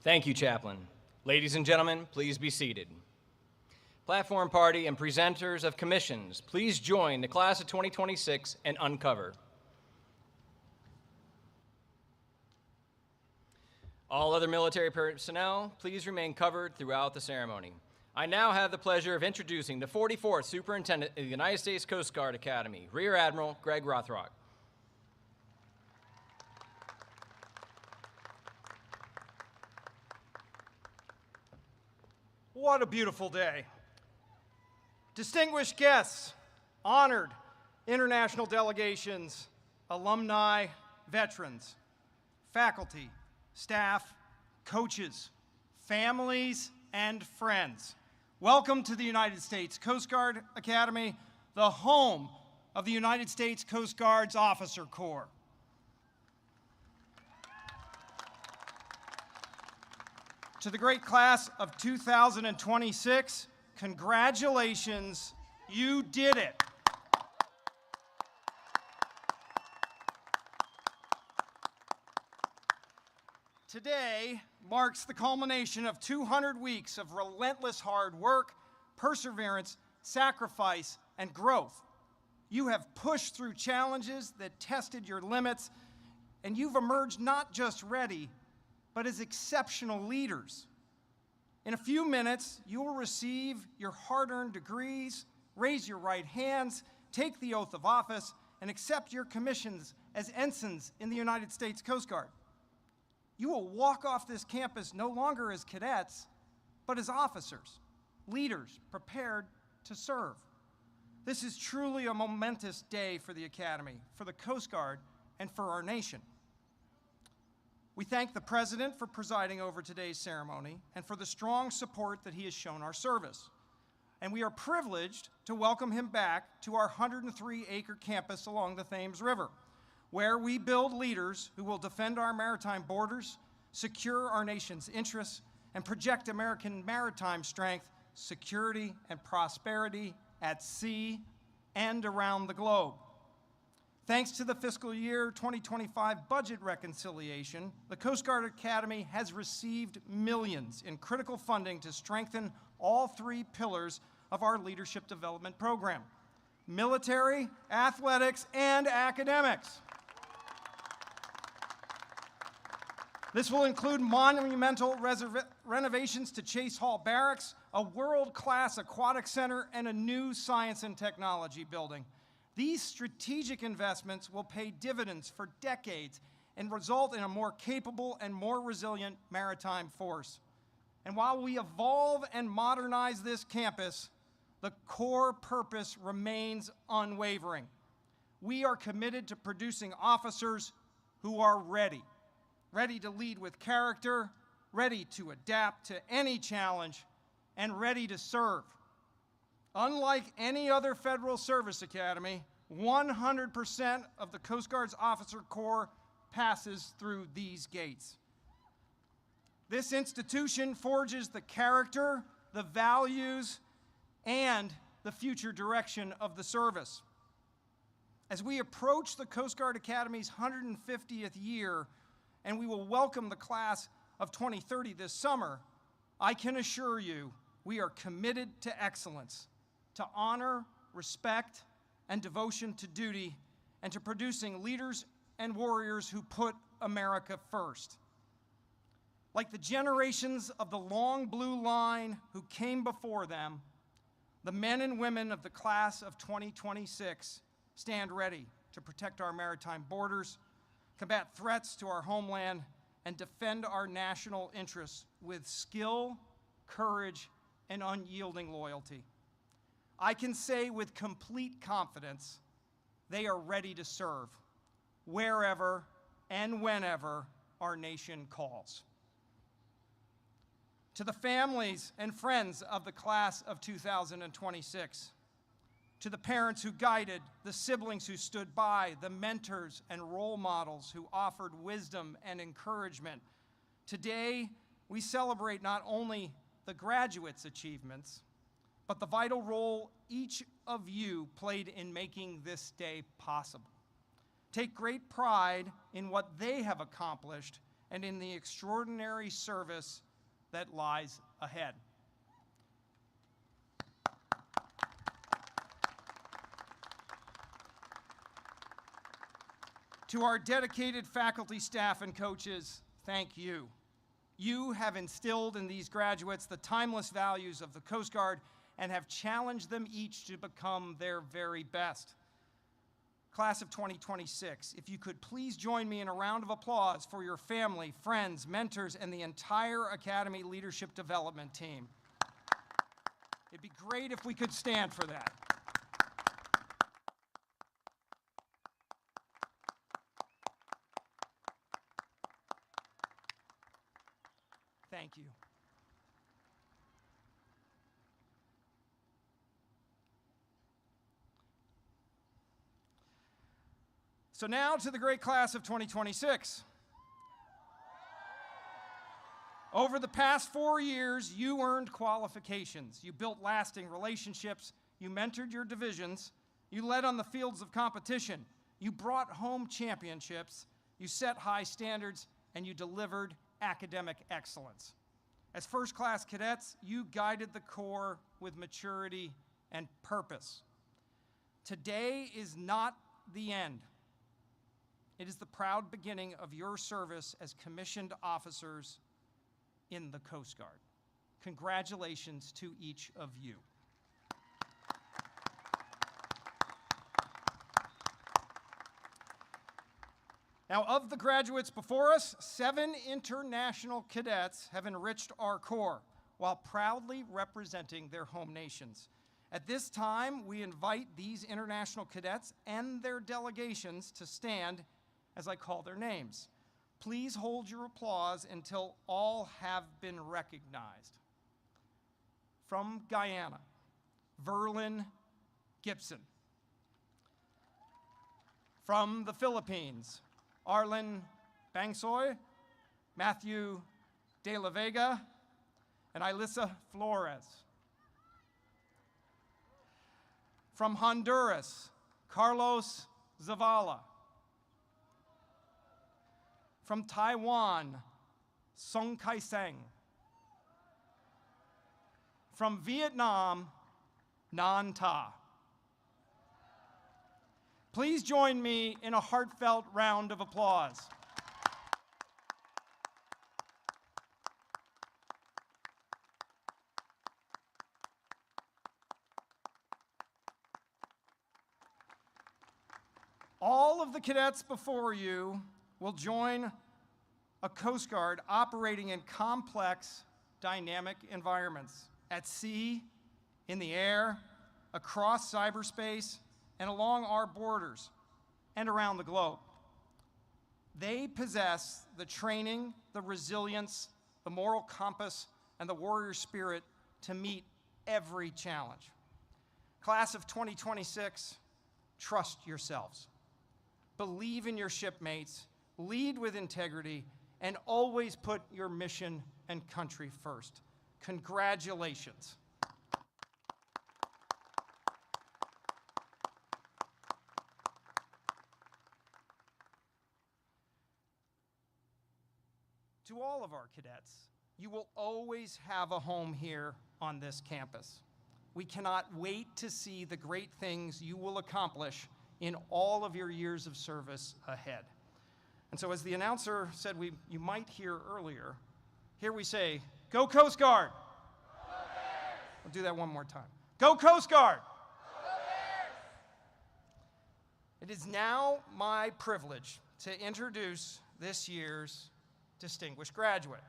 Thank you, Chaplain. Ladies and gentlemen, please be seated. Platform party and presenters of commissions, please join the class of 2026 and uncover. All other military personnel, please remain covered throughout the ceremony. I now have the pleasure of introducing the 44th Superintendent of the United States Coast Guard Academy, Rear Admiral Greg Rothrock. What a beautiful day. Distinguished guests, honored international delegations, alumni, veterans, faculty, staff, coaches, families, and friends. Welcome to the United States Coast Guard Academy, the home of the United States Coast Guard's Officer Corps. To the great class of 2026, congratulations, you did it. Today marks the culmination of 200 weeks of relentless hard work, perseverance, sacrifice, and growth. You have pushed through challenges that tested your limits, and you've emerged not just ready, but as exceptional leaders. In a few minutes, you will receive your hard-earned degrees, raise your right hands, take the oath of office, and accept your commissions as ensigns in the United States Coast Guard. You will walk off this campus no longer as cadets, but as officers, leaders prepared to serve. This is truly a momentous day for the Academy, for the Coast Guard, and for our nation. We thank the President for presiding over today's ceremony and for the strong support that he has shown our service. And we are privileged to welcome him back to our 103-acre campus along the Thames River, where we build leaders who will defend our maritime borders, secure our nation's interests, and project American maritime strength, security, and prosperity at sea and around the globe. Thanks to the fiscal year 2025 budget reconciliation, the Coast Guard Academy has received millions in critical funding to strengthen all three pillars of our leadership development program: military, athletics, and academics. This will include monumental renovations to Chase Hall Barracks, a world-class aquatic center, and a new science and technology building. These strategic investments will pay dividends for decades and result in a more capable and more resilient maritime force. And while we evolve and modernize this campus, the core purpose remains unwavering. We are committed to producing officers who are ready to lead with character, ready to adapt to any challenge, and ready to serve. Unlike any other federal service academy, 100% of the Coast Guard's Officer Corps passes through these gates. This institution forges the character, the values, and the future direction of the service. As we approach the Coast Guard Academy's 150th year, and we will welcome the class of 2030 this summer, I can assure you we are committed to excellence, to honor, respect, and devotion to duty, and to producing leaders and warriors who put America first. Like the generations of the long blue line who came before them, the men and women of the class of 2026 stand ready to protect our maritime borders, combat threats to our homeland, and defend our national interests with skill, courage, and unyielding loyalty. I can say with complete confidence, they are ready to serve wherever and whenever our nation calls. To the families and friends of the class of 2026, to the parents who guided, the siblings who stood by, the mentors and role models who offered wisdom and encouragement, today we celebrate not only the graduates' achievements, but the vital role each of you played in making this day possible. Take great pride in what they have accomplished and in the extraordinary service that lies ahead. To our dedicated faculty, staff, and coaches, thank you. You have instilled in these graduates the timeless values of the Coast Guard and have challenged them each to become their very best. Class of 2026, if you could please join me in a round of applause for your family, friends, mentors, and the entire Academy Leadership Development team. It'd be great if we could stand for that. Thank you. So now to the great class of 2026. Over the past 4 years, you earned qualifications. You built lasting relationships. You mentored your divisions. You led on the fields of competition. You brought home championships. You set high standards, and you delivered academic excellence. As first-class cadets, you guided the Corps with maturity and purpose. Today is not the end. It is the proud beginning of your service as commissioned officers in the Coast Guard. Congratulations to each of you. Now, of the graduates before us, 7 international cadets have enriched our Corps while proudly representing their home nations. At this time, we invite these international cadets and their delegations to stand as I call their names. Please hold your applause until all have been recognized. From Guyana, Verlin Gibson. From the Philippines, Arlen Bangsoy, Matthew De La Vega, and Ilissa Flores. From Honduras, Carlos Zavala. From Taiwan, Song Kai-seng. From Vietnam, Nan Ta. Please join me in a heartfelt round of applause. All of the cadets before you will join a Coast Guard operating in complex, dynamic environments at sea, in the air, across cyberspace, and along our borders and around the globe. They possess the training, the resilience, the moral compass, and the warrior spirit to meet every challenge. Class of 2026, trust yourselves. Believe in your shipmates, lead with integrity, and always put your mission and country first. Congratulations. To all of our cadets, you will always have a home here on this campus. We cannot wait to see the great things you will accomplish in all of your years of service ahead. And so as the announcer said you might hear earlier, here we say, go Coast Guard! Go Bears! I'll do that one more time. Go Coast Guard! Go Bears! It is now my privilege to introduce this year's distinguished graduate.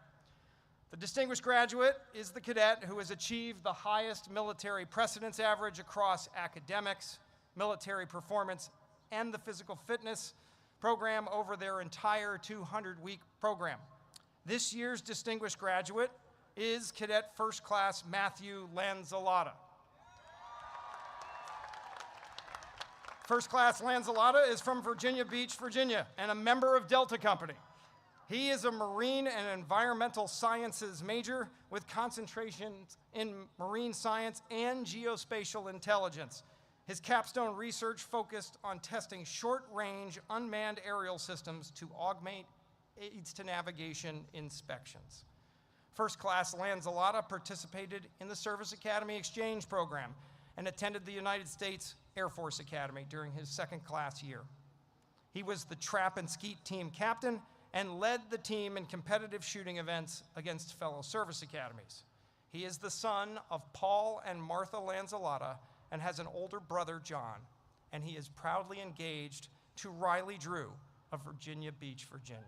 The distinguished graduate is the cadet who has achieved the highest military precedence average across academics, military performance, and the physical fitness program over their entire 200-week program. This year's distinguished graduate is Cadet First Class Matthew Lanzalata. First Class Lanzalata is from Virginia Beach, Virginia, and a member of Delta Company. He is a marine and environmental sciences major with concentrations in marine science and geospatial intelligence. His capstone research focused on testing short-range unmanned aerial systems to augment aids to navigation inspections. First Class Lanzalotta participated in the Service Academy Exchange Program and attended the United States Air Force Academy during his second class year. He was the trap and skeet team captain and led the team in competitive shooting events against fellow service academies. He is the son of Paul and Martha Lanzalotta and has an older brother, John, and he is proudly engaged to Riley Drew of Virginia Beach, Virginia.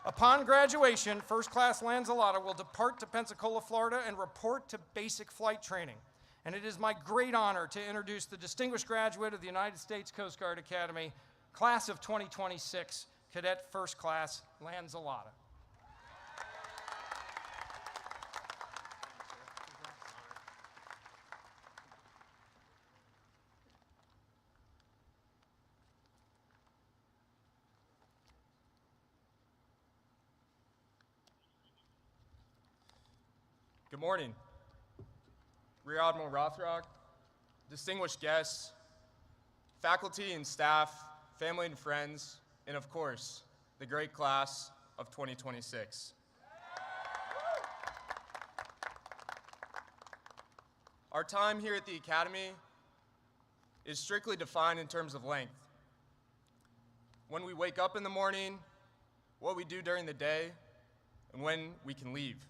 Upon graduation, First Class Lanzalotta will depart to Pensacola, Florida, and report to basic flight training. And it is my great honor to introduce the distinguished graduate of the United States Coast Guard Academy, class of 2026, Cadet First Class Lanzalotta. Good morning, Rear Admiral Rothrock, distinguished guests, faculty and staff, family and friends, and of course, the great class of 2026. Our time here at the Academy is strictly defined in terms of length. When we wake up in the morning, what we do during the day, and when we can leave.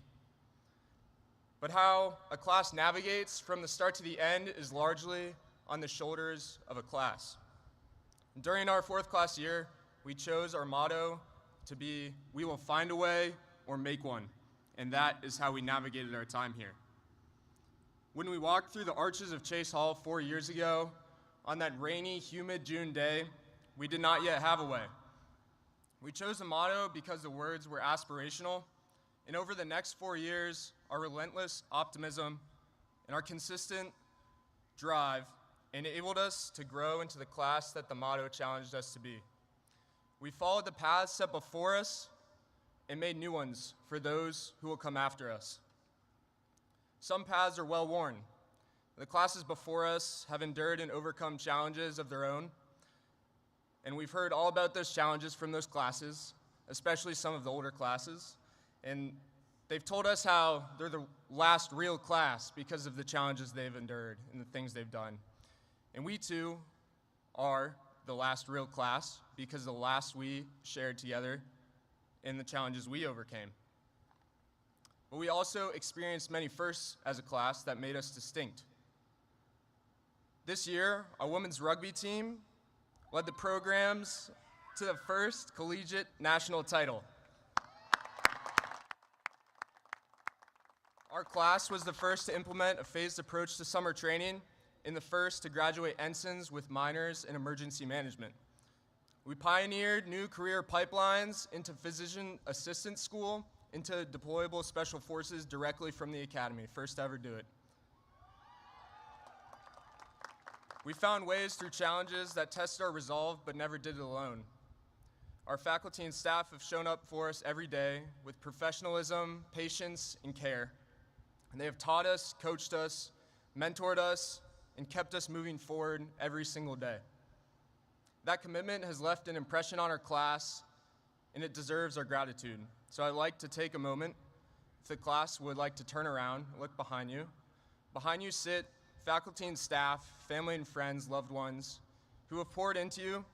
But how a class navigates from the start to the end is largely on the shoulders of a class. During our fourth class year, we chose our motto to be, "We will find a way or make one," and that is how we navigated our time here. When we walked through the arches of Chase Hall 4 years ago, on that rainy, humid June day, we did not yet have a way. We chose the motto because the words were aspirational, and over the next 4 years, our relentless optimism and our consistent drive enabled us to grow into the class that the motto challenged us to be. We followed the paths set before us and made new ones for those who will come after us. Some paths are well worn. The classes before us have endured and overcome challenges of their own, and we've heard all about those challenges from those classes, especially some of the older classes, and they've told us how they're the last real class because of the challenges they've endured and the things they've done. And we too are the last real class because of the last we shared together and the challenges we overcame. But we also experienced many firsts as a class that made us distinct. This year, our women's rugby team led the programs to the first collegiate national title. Our class was the first to implement a phased approach to summer training and the first to graduate ensigns with minors in emergency management. We pioneered new career pipelines into physician assistant school, into deployable special forces directly from the academy, first to ever do it. We found ways through challenges that tested our resolve but never did it alone. Our faculty and staff have shown up for us every day with professionalism, patience, and care. And they have taught us, coached us, mentored us, and kept us moving forward every single day. That commitment has left an impression on our class, and it deserves our gratitude. So I'd like to take a moment, if the class would like to turn around, look behind you. Behind you sit faculty and staff, family and friends, loved ones, who have poured into you,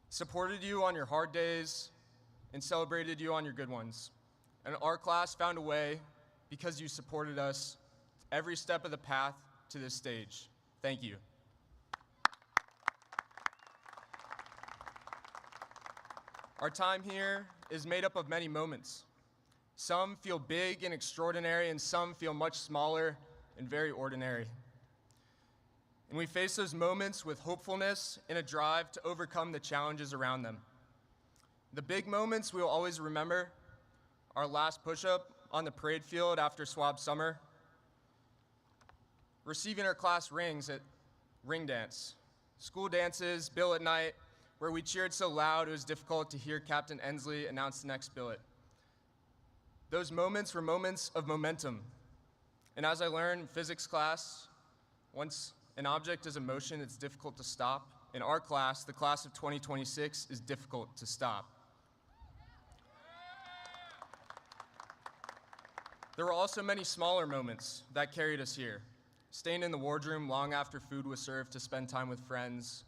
supported you on your hard days, and celebrated you on your good ones. And our class found a way because you supported us every step of the path to this stage. Thank you. Our time here is made up of many moments. Some feel big and extraordinary, and some feel much smaller and very ordinary. And we face those moments with hopefulness and a drive to overcome the challenges around them. The big moments we will always remember: our last push-up on the parade field after swab summer, receiving our class rings at ring dance, school dances, billet night, where we cheered so loud it was difficult to hear Captain Ensley announce the next billet. Those moments were moments of momentum. And as I learned in physics class, once an object is in motion, it's difficult to stop in our class, the class of 2026, is difficult to stop. There were also many smaller moments that carried us here. Staying in the wardroom long after food was served to spend time with friends,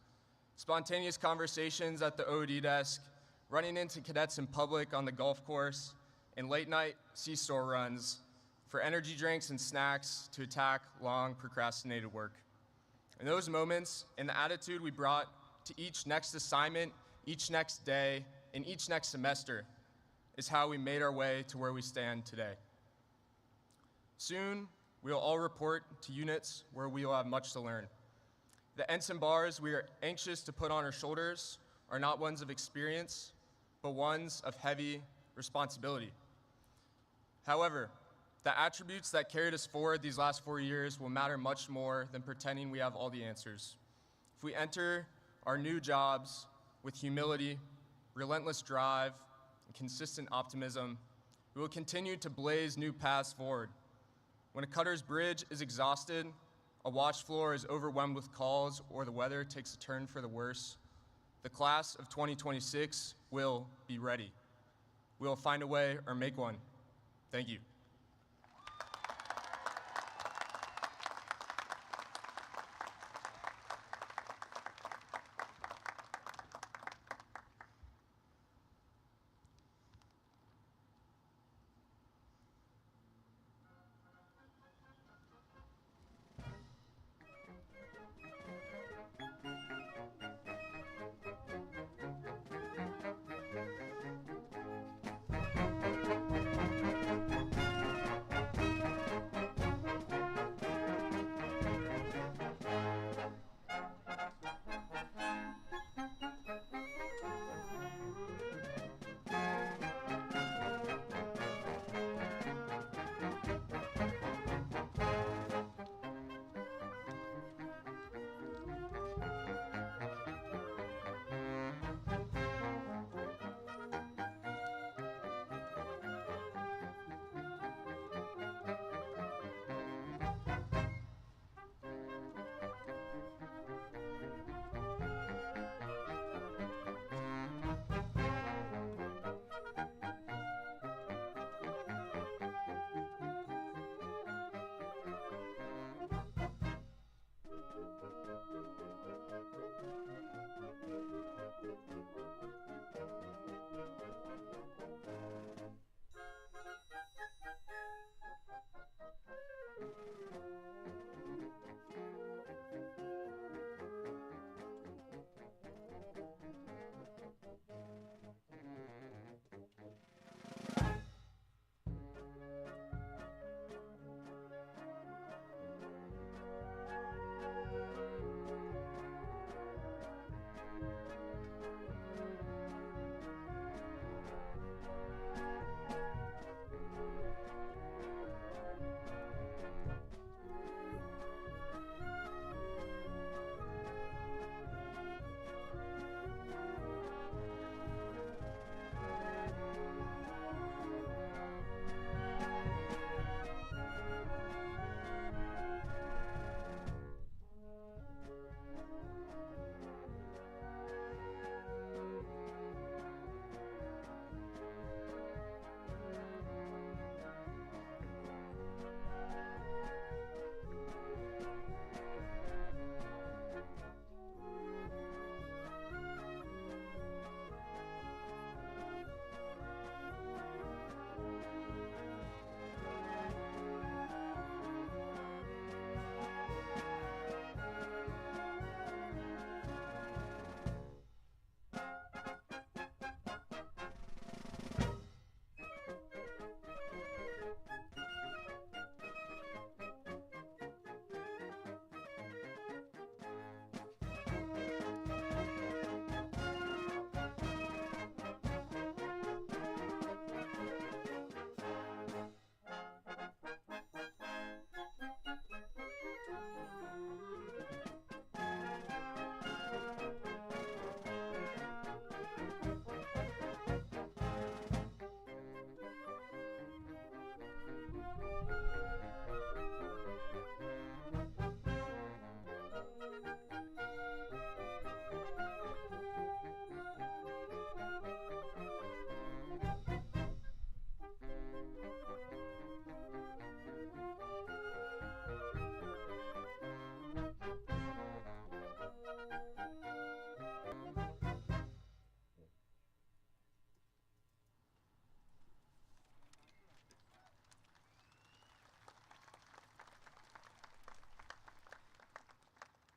spontaneous conversations at the OD desk, running into cadets in public on the golf course, and late-night C-store runs for energy drinks and snacks to attack long procrastinated work. In those moments, and the attitude we brought to each next assignment, each next day, and each next semester is how we made our way to where we stand today. Soon, we will all report to units where we will have much to learn. The ensign bars we are anxious to put on our shoulders are not ones of experience, but ones of heavy responsibility. However, the attributes that carried us forward these last 4 years will matter much more than pretending we have all the answers. If we enter our new jobs with humility, relentless drive, and consistent optimism, we will continue to blaze new paths forward. When a cutter's bridge is exhausted, a watch floor is overwhelmed with calls, or the weather takes a turn for the worse, the class of 2026 will be ready. We will find a way or make one. Thank you.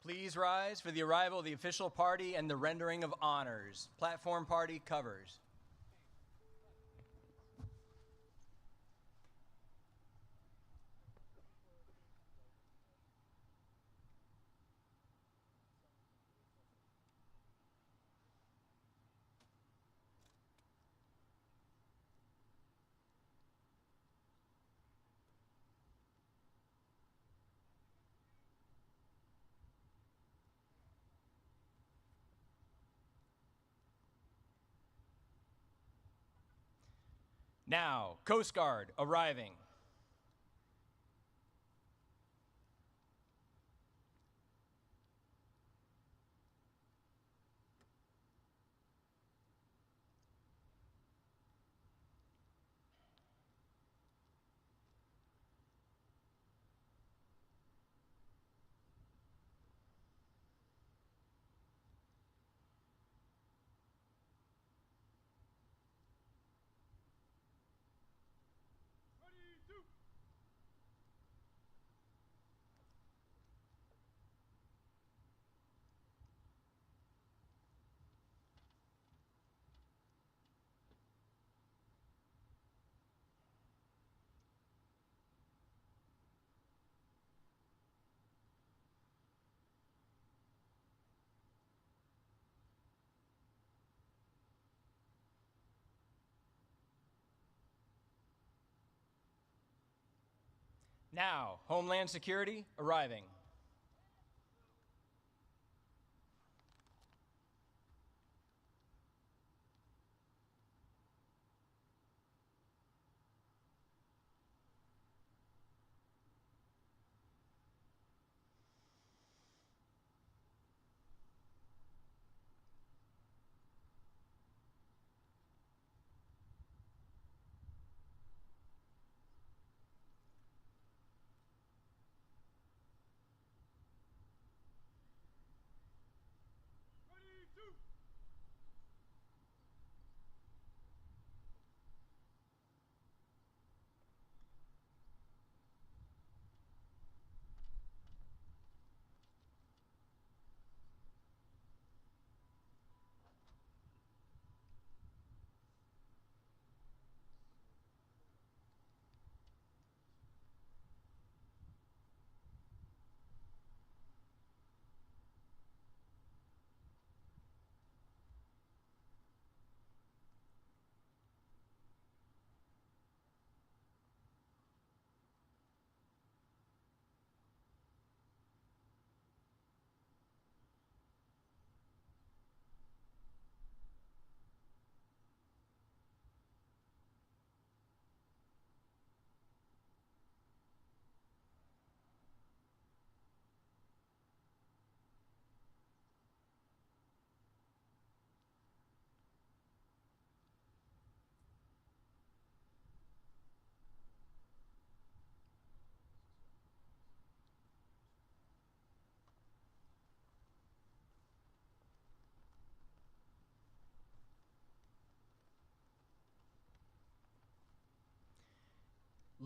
Please rise for the arrival of the official party and the rendering of honors. Platform party covers. Now, Coast Guard arriving. Now, Homeland Security arriving.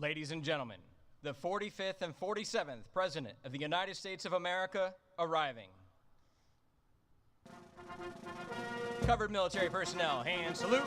Ladies and gentlemen, the 45th and 47th President of the United States of America arriving. Covered military personnel, hand salute.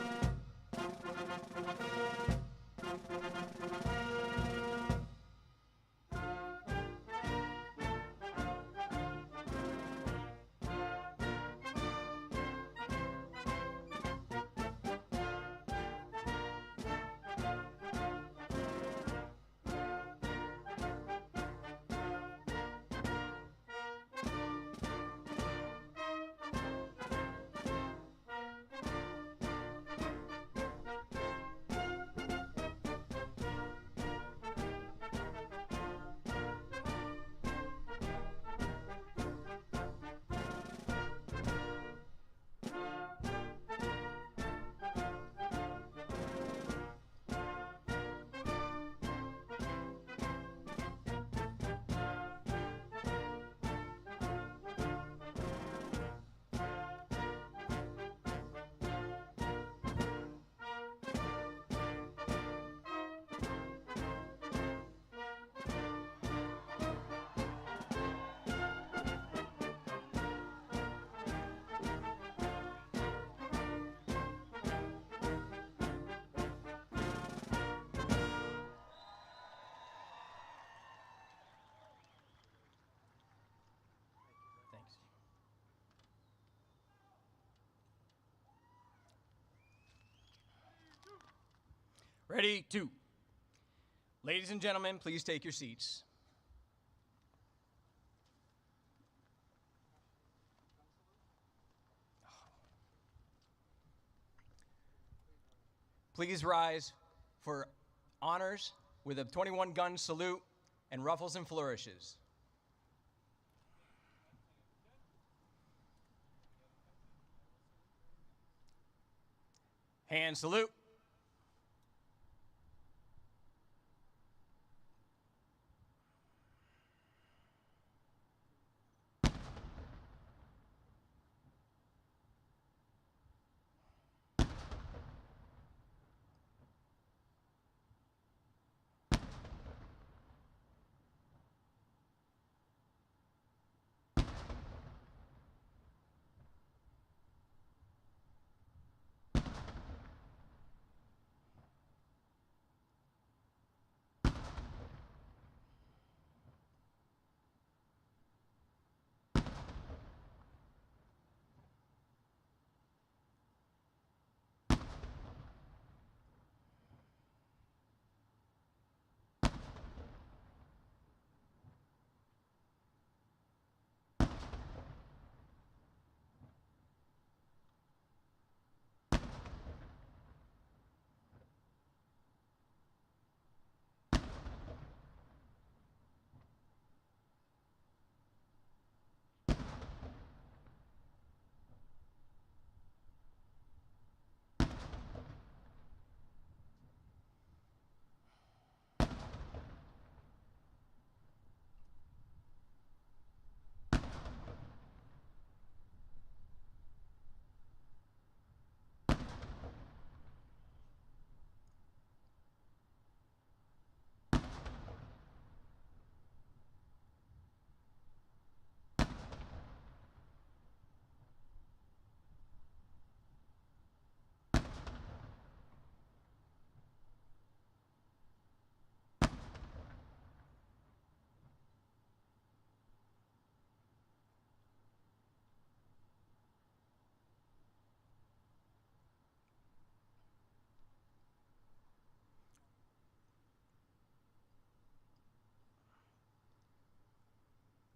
Ready, two. Ladies and gentlemen, please take your seats. Please rise for honors with a 21-gun salute and ruffles and flourishes. Hand salute.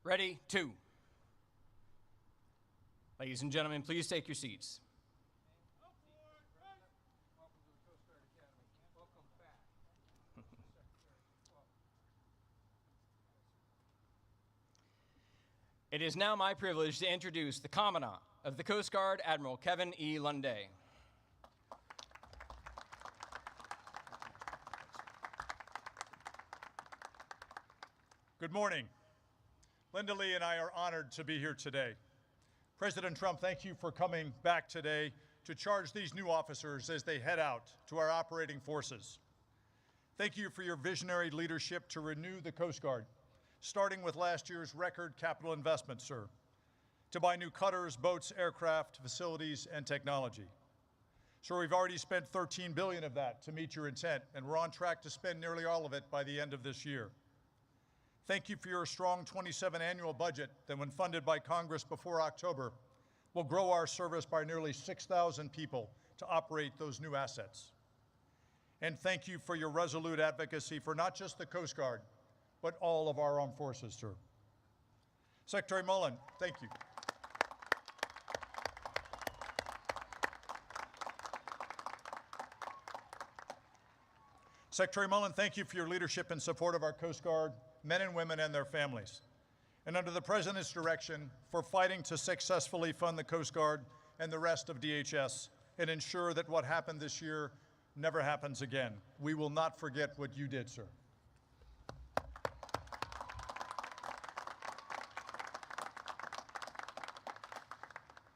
Ready, two. Ladies and gentlemen, please take your seats. It is now my privilege to introduce the Commandant of the Coast Guard, Admiral Kevin E. Lunday. Good morning. Linda Lee and I are honored to be here today. President Trump, thank you for coming back today to charge these new officers as they head out to our operating forces. Thank you for your visionary leadership to renew the Coast Guard, starting with last year's record capital investment, sir, to buy new cutters, boats, aircraft, facilities, and technology. Sir, we've already spent $13 billion of that to meet your intent, and we're on track to spend nearly all of it by the end of this year. Thank you for your strong 27 annual budget that, when funded by Congress before October, will grow our service by nearly 6,000 people to operate those new assets. And thank you for your resolute advocacy for not just the Coast Guard, but all of our armed forces, sir. Secretary Mullen, thank you. Secretary Mullen, thank you for your leadership and support of our Coast Guard men and women and their families. And under the President's direction, for fighting to successfully fund the Coast Guard and the rest of DHS and ensure that what happened this year never happens again. We will not forget what you did, sir.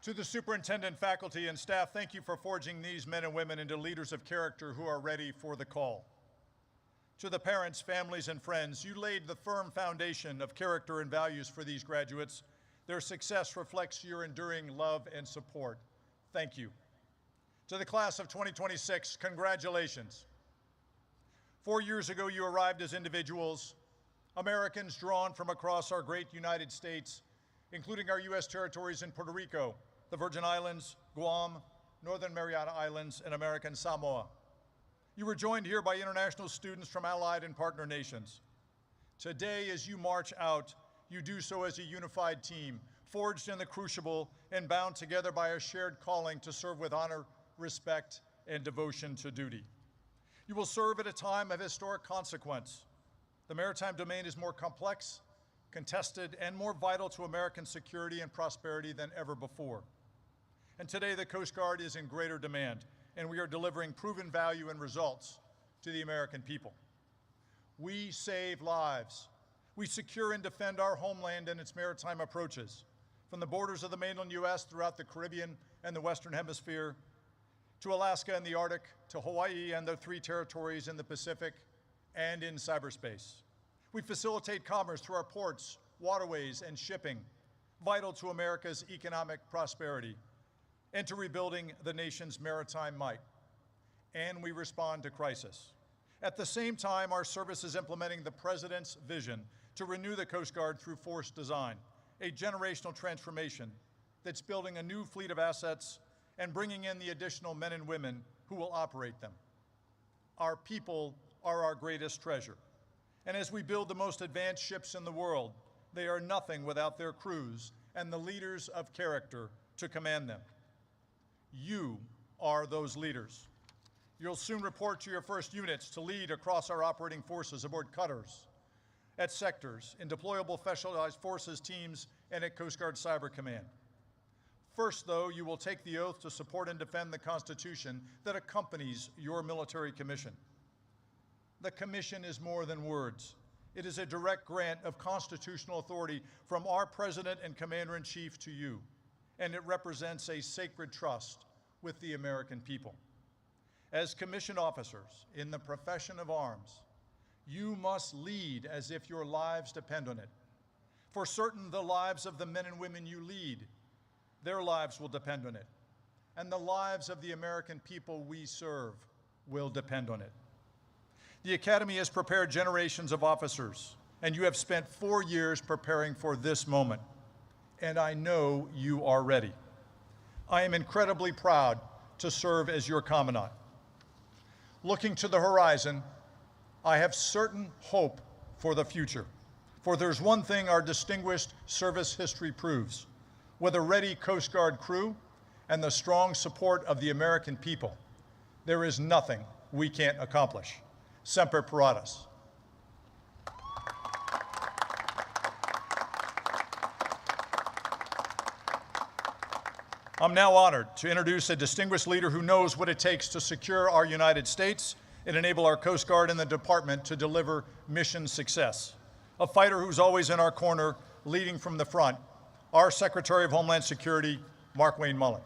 To the superintendent, faculty, and staff, thank you for forging these men and women into leaders of character who are ready for the call. To the parents, families, and friends, you laid the firm foundation of character and values for these graduates. Their success reflects your enduring love and support. Thank you. To the class of 2026, congratulations. 4 years ago, you arrived as individuals, Americans drawn from across our great United States, including our U.S. territories in Puerto Rico, the Virgin Islands, Guam, Northern Mariana Islands, and American Samoa. You were joined here by international students from allied and partner nations. Today, as you march out, you do so as a unified team, forged in the crucible and bound together by a shared calling to serve with honor, respect, and devotion to duty. You will serve at a time of historic consequence. The maritime domain is more complex, contested, and more vital to American security and prosperity than ever before. And today, the Coast Guard is in greater demand, and we are delivering proven value and results to the American people. We save lives. We secure and defend our homeland and its maritime approaches, from the borders of the mainland U.S. throughout the Caribbean and the Western Hemisphere, to Alaska and the Arctic, to Hawaii and the 3 territories in the Pacific and in cyberspace. We facilitate commerce through our ports, waterways, and shipping, vital to America's economic prosperity and to rebuilding the nation's maritime might. And we respond to crisis. At the same time, our service is implementing the President's vision to renew the Coast Guard through force design, a generational transformation that's building a new fleet of assets and bringing in the additional men and women who will operate them. Our people are our greatest treasure. And as we build the most advanced ships in the world, they are nothing without their crews and the leaders of character to command them. You are those leaders. You'll soon report to your first units to lead across our operating forces aboard cutters, at sectors, in deployable specialized forces teams, and at Coast Guard Cyber Command. First, though, you will take the oath to support and defend the Constitution that accompanies your military commission. The commission is more than words. It is a direct grant of constitutional authority from our President and Commander-in-Chief to you, and it represents a sacred trust with the American people. As commissioned officers in the profession of arms, you must lead as if your lives depend on it. For certain, the lives of the men and women you lead, their lives will depend on it. And the lives of the American people we serve will depend on it. The Academy has prepared generations of officers, and you have spent 4 years preparing for this moment. And I know you are ready. I am incredibly proud to serve as your commandant. Looking to the horizon, I have certain hope for the future. For there's one thing our distinguished service history proves. With a ready Coast Guard crew and the strong support of the American people, there is nothing we can't accomplish. Semper Paratus. I'm now honored to introduce a distinguished leader who knows what it takes to secure our United States and enable our Coast Guard and the Department to deliver mission success. A fighter who's always in our corner, leading from the front, our Secretary of Homeland Security, Mark Wayne Mullen.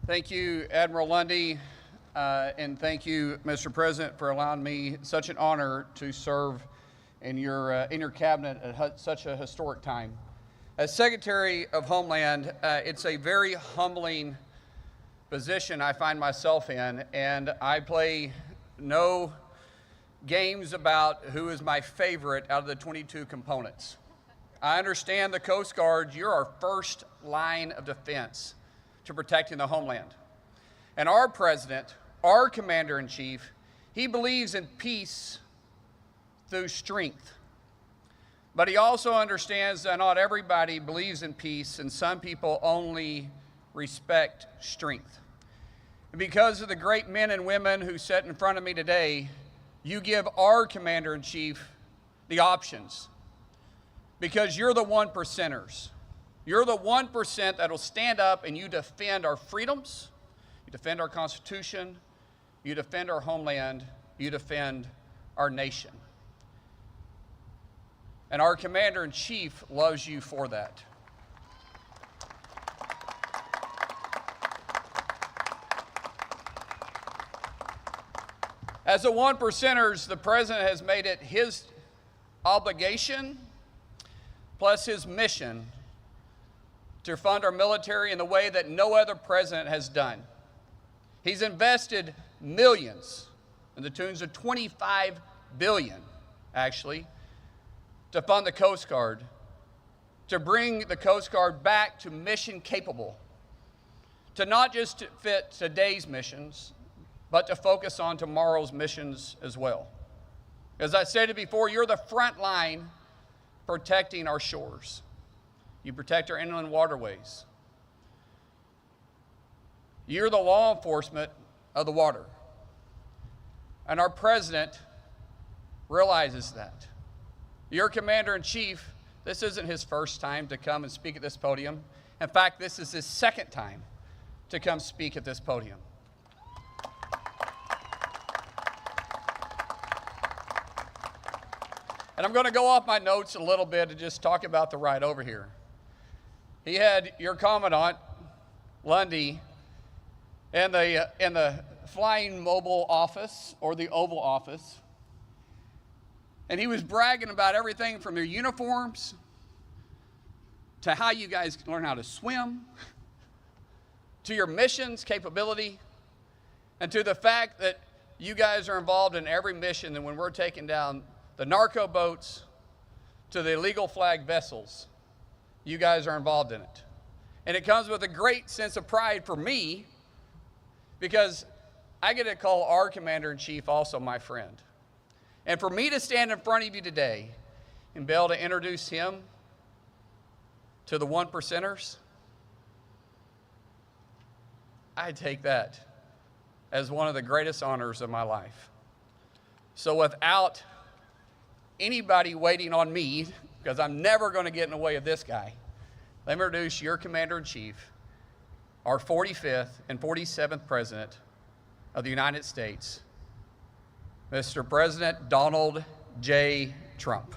Thank you, Admiral Lundy, and thank you, Mr. President, for allowing me such an honor to serve in your cabinet at such a historic time. As Secretary of Homeland, it's a very humbling position I find myself in, and I play no games about who is my favorite out of the 22 components. I understand the Coast Guard, you're our first line of defense to protecting the homeland. And our President, our Commander-in-Chief, he believes in peace through strength. But he also understands that not everybody believes in peace, and some people only respect strength. And because of the great men and women who sit in front of me today, you give our Commander-in-Chief the options. Because you're the 1%ers. You're the 1% that will stand up and you defend our freedoms, you defend our Constitution, you defend our homeland, you defend our nation. And our Commander-in-Chief loves you for that. As the 1%ers, the President has made it his obligation, plus his mission, to fund our military in the way that no other president has done. He's invested millions, in the tunes of $25 billion, actually, to fund the Coast Guard, to bring the Coast Guard back to mission capable, to not just to fit today's missions, but to focus on tomorrow's missions as well. As I stated before, you're the front line protecting our shores. You protect our inland waterways. You're the law enforcement of the water. And our president realizes that. Your commander-in-chief, this isn't his first time to come and speak at this podium. In fact, this is his second time to come speak at this podium. And I'm going to go off my notes a little bit and just talk about the ride over here. He had your Commandant, Lundy, in the Flying Mobile Office, or the Oval Office. And he was bragging about everything from your uniforms to how you guys learn how to swim, to your missions capability, and to the fact that you guys are involved in every mission. And when we're taking down the narco boats to the illegal flag vessels, you guys are involved in it. And it comes with a great sense of pride for me, because I get to call our commander-in-chief also my friend. And for me to stand in front of you today and be able to introduce him to the one percenters, I take that as one of the greatest honors of my life. So without anybody waiting on me, because I'm never going to get in the way of this guy, let me introduce your commander-in-chief, our 45th and 47th President of the United States, Mr. President Donald J. Trump.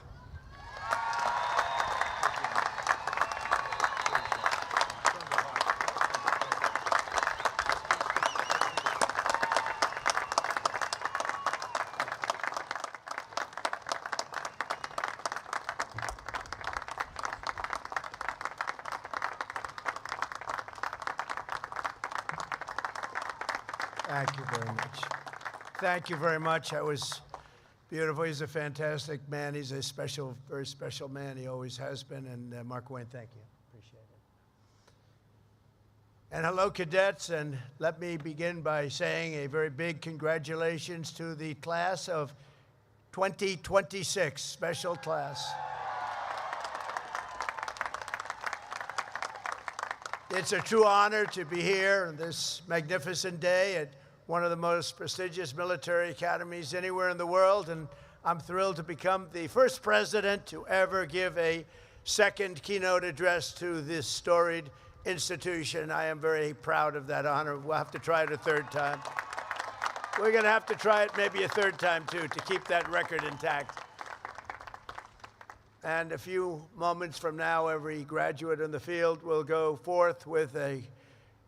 Thank you very much. Thank you very much. That was beautiful. He's a fantastic man. He's a special, very special man. He always has been. And Mark Wayne, thank you. Appreciate it. And hello, cadets. And let me begin by saying a very big congratulations to the class of 2026, special class. It's a true honor to be here on this magnificent day at one of the most prestigious military academies anywhere in the world, and I'm thrilled to become the first president to ever give a second keynote address to this storied institution. I am very proud of that honor. We'll have to try it a third time. We're going to have to try it maybe a third time, too, to keep that record intact. And a few moments from now, every graduate in the field will go forth with a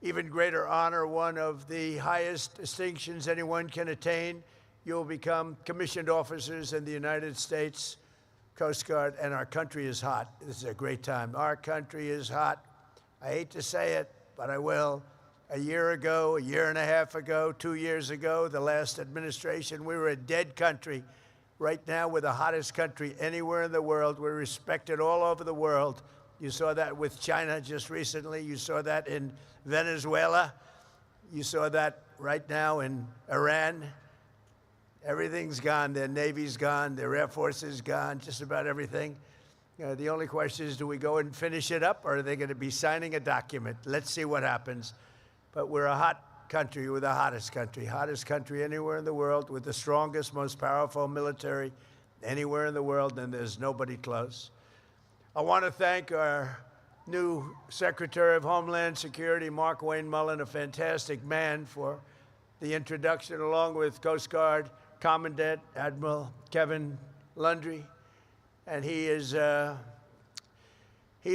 even greater honor, one of the highest distinctions anyone can attain. You'll become commissioned officers in the United States Coast Guard, and our country is hot. This is a great time. Our country is hot. I hate to say it, but I will. A year ago, a year and a half ago, 2 years ago, the last administration, we were a dead country. Right now, we're the hottest country anywhere in the world. We're respected all over the world. You saw that with China just recently. You saw that in Venezuela. You saw that right now in Iran. Everything's gone. Their Navy's gone. Their Air Force is gone. Just about everything. The only question is, do we go and finish it up, or are they going to be signing a document? Let's see what happens. But we're a hot country. We're the hottest country anywhere in the world, with the strongest, most powerful military anywhere in the world, and there's nobody close. I want to thank our new Secretary of Homeland Security, Mark Wayne Mullen, a fantastic man, for the introduction, along with Coast Guard Commandant Admiral Kevin Lundy. And he is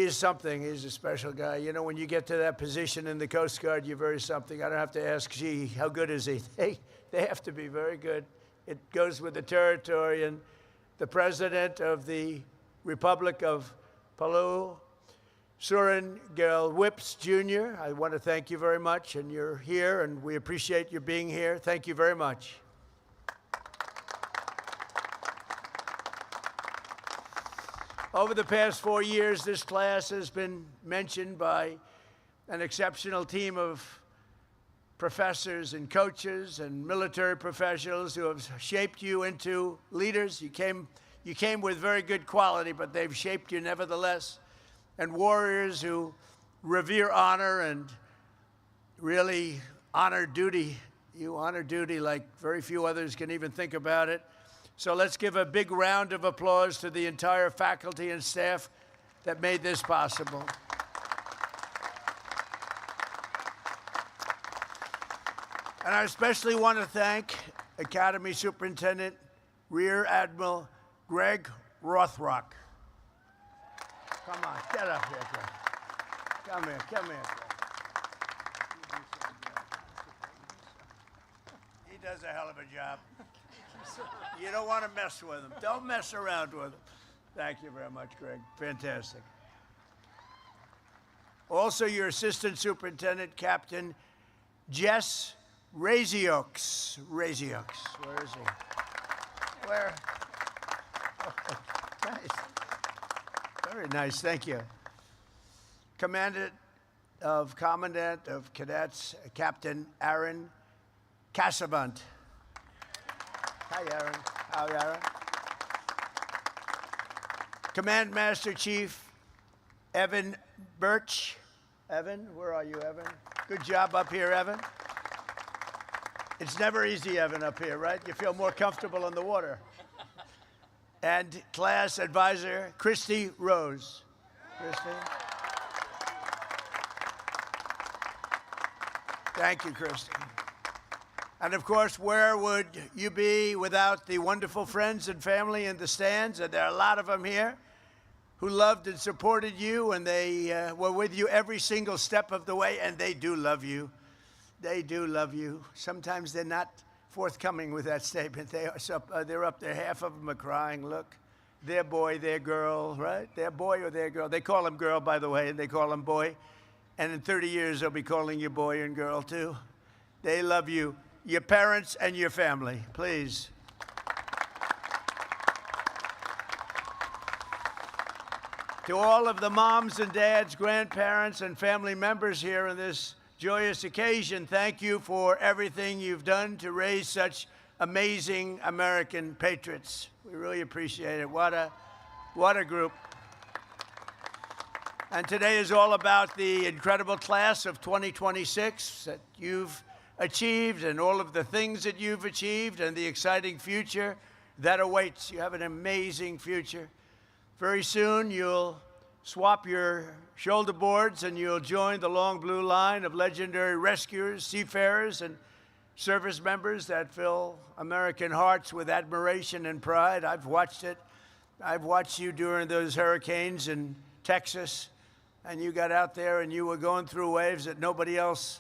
something. He's a special guy. You know, when you get to that position in the Coast Guard, you're very something. I don't have to ask, gee, how good is he? They have to be very good. It goes with the territory. And the President of the Republic of Palau, Surin Gil Whips, Jr., I want to thank you very much. And you're here, and we appreciate your being here. Thank you very much. Over the past 4 years, this class has been mentioned by an exceptional team of professors and coaches and military professionals who have shaped you into leaders. You came with very good quality, but they've shaped you nevertheless. And warriors who revere honor and really honor duty. You honor duty like very few others can even think about it. So let's give a big round of applause to the entire faculty and staff that made this possible. And I especially want to thank Academy Superintendent Rear Admiral Greg Rothrock. Come on, get up here, Greg. Come here, come here, Greg. He does a hell of a job. You don't want to mess with him. Don't mess around with him. Thank you very much, Greg. Fantastic. Also, your Assistant Superintendent, Captain Jess Razioks. Where is he? Where? Oh, nice. Very nice, thank you. Commandant of Cadets, Captain Aaron Cassavant. Hi, Aaron. How are you, Aaron? Command Master Chief Evan Birch. Evan, where are you, Evan? Good job up here, Evan. It's never easy, Evan, up here, right? You feel more comfortable in the water. And class advisor, Christy Rose. Christy. Thank you, Christy. And of course, where would you be without the wonderful friends and family in the stands? And there are a lot of them here who loved and supported you, and they were with you every single step of the way, and they do love you. They do love you. Sometimes they're not forthcoming with that statement. They're up there. Half of them are crying. Look, their boy, their girl, right? Their boy or their girl. They call him girl, by the way, and they call him boy. And in 30 years, they'll be calling you boy and girl, too. They love you, your parents and your family. Please. To all of the moms and dads, grandparents, and family members here in this joyous occasion, thank you for everything you've done to raise such amazing American patriots. We really appreciate it. What a group. And today is all about the incredible class of 2026 that you've achieved and all of the things that you've achieved and the exciting future that awaits. You have an amazing future. Very soon you'll swap your shoulder boards and you'll join the long blue line of legendary rescuers, seafarers, and service members that fill American hearts with admiration and pride. I've watched it. I've watched you during those hurricanes in Texas, and you got out there and you were going through waves that nobody else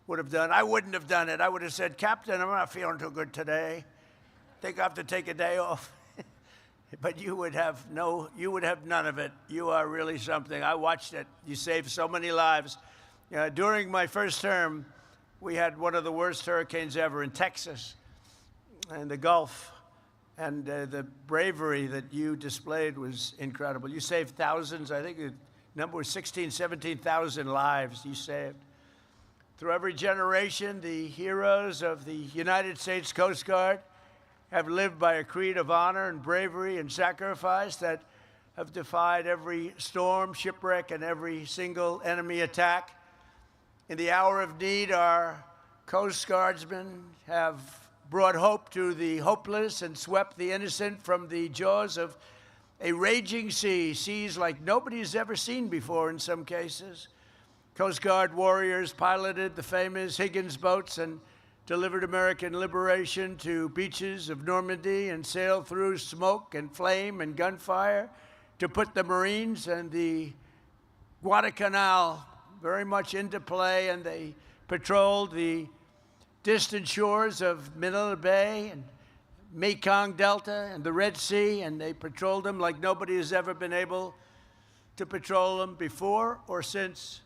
would have done. I wouldn't have done it. I would have said, Captain, I'm not feeling too good today. I think I have to take a day off. But you would have none of it. You are really something. I watched it. You saved so many lives. During my first term, we had one of the worst hurricanes ever in Texas and the Gulf. And the bravery that you displayed was incredible. You saved thousands. I think the number was 17,000 lives you saved. Through every generation, the heroes of the United States Coast Guard have lived by a creed of honor and bravery and sacrifice that have defied every storm, shipwreck, and every single enemy attack. In the hour of need, our Coast Guardsmen have brought hope to the hopeless and swept the innocent from the jaws of a raging sea, seas like nobody has ever seen before in some cases. Coast Guard warriors piloted the famous Higgins boats and delivered American liberation to beaches of Normandy and sailed through smoke and flame and gunfire to put the Marines and the Guadalcanal very much into play, and they patrolled the distant shores of Manila Bay and Mekong Delta and the Red Sea, and they patrolled them like nobody has ever been able to patrol them before or since.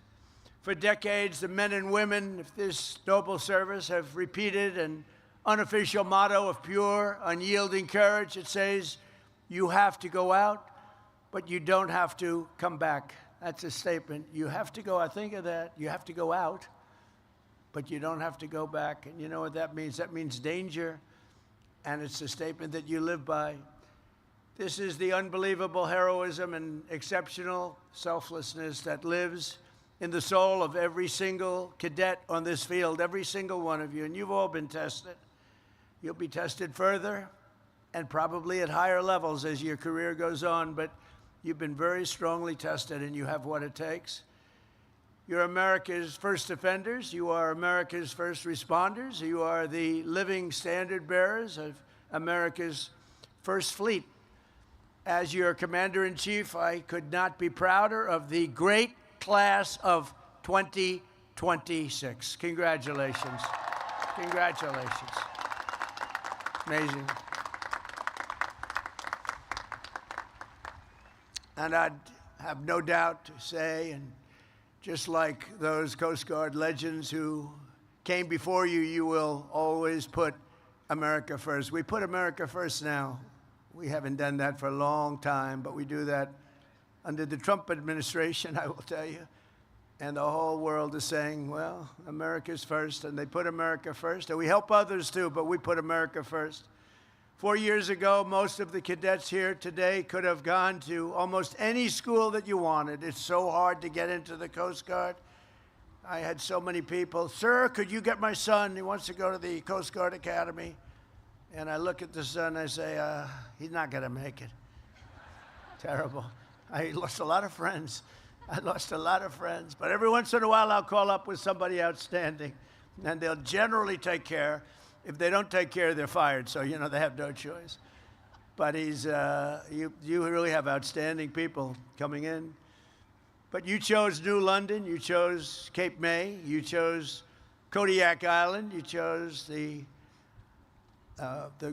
For decades, the men and women of this noble service have repeated an unofficial motto of pure, unyielding courage. It says, you have to go out, but you don't have to come back. That's a statement. You have to go, I think of that, you have to go out, but you don't have to go back. And you know what that means? That means danger, and it's a statement that you live by. This is the unbelievable heroism and exceptional selflessness that lives in the soul of every single cadet on this field, every single one of you. And you've all been tested. You'll be tested further and probably at higher levels as your career goes on, but you've been very strongly tested and you have what it takes. You're America's first defenders. You are America's first responders. You are the living standard bearers of America's first fleet. As your commander-in-chief, I could not be prouder of the great class of 2026. Congratulations. Congratulations. Amazing. And I'd have no doubt to say, and just like those Coast Guard legends who came before you, you will always put America first. We put America first now. We haven't done that for a long time, but we do that under the Trump administration, I will tell you. And the whole world is saying, well, America's first, and they put America first. And we help others too, but we put America first. 4 years ago, most of the cadets here today could have gone to almost any school that you wanted. It's so hard to get into the Coast Guard. I had so many people, sir, could you get my son? He wants to go to the Coast Guard Academy. And I look at the son, I say, he's not going to make it. Terrible. I lost a lot of friends. I lost a lot of friends. But every once in a while, I'll call up with somebody outstanding, and they'll generally take care. If they don't take care, they're fired. So, you know, they have no choice. But you really have outstanding people coming in. But you chose New London. You chose Cape May. You chose Kodiak Island. You chose the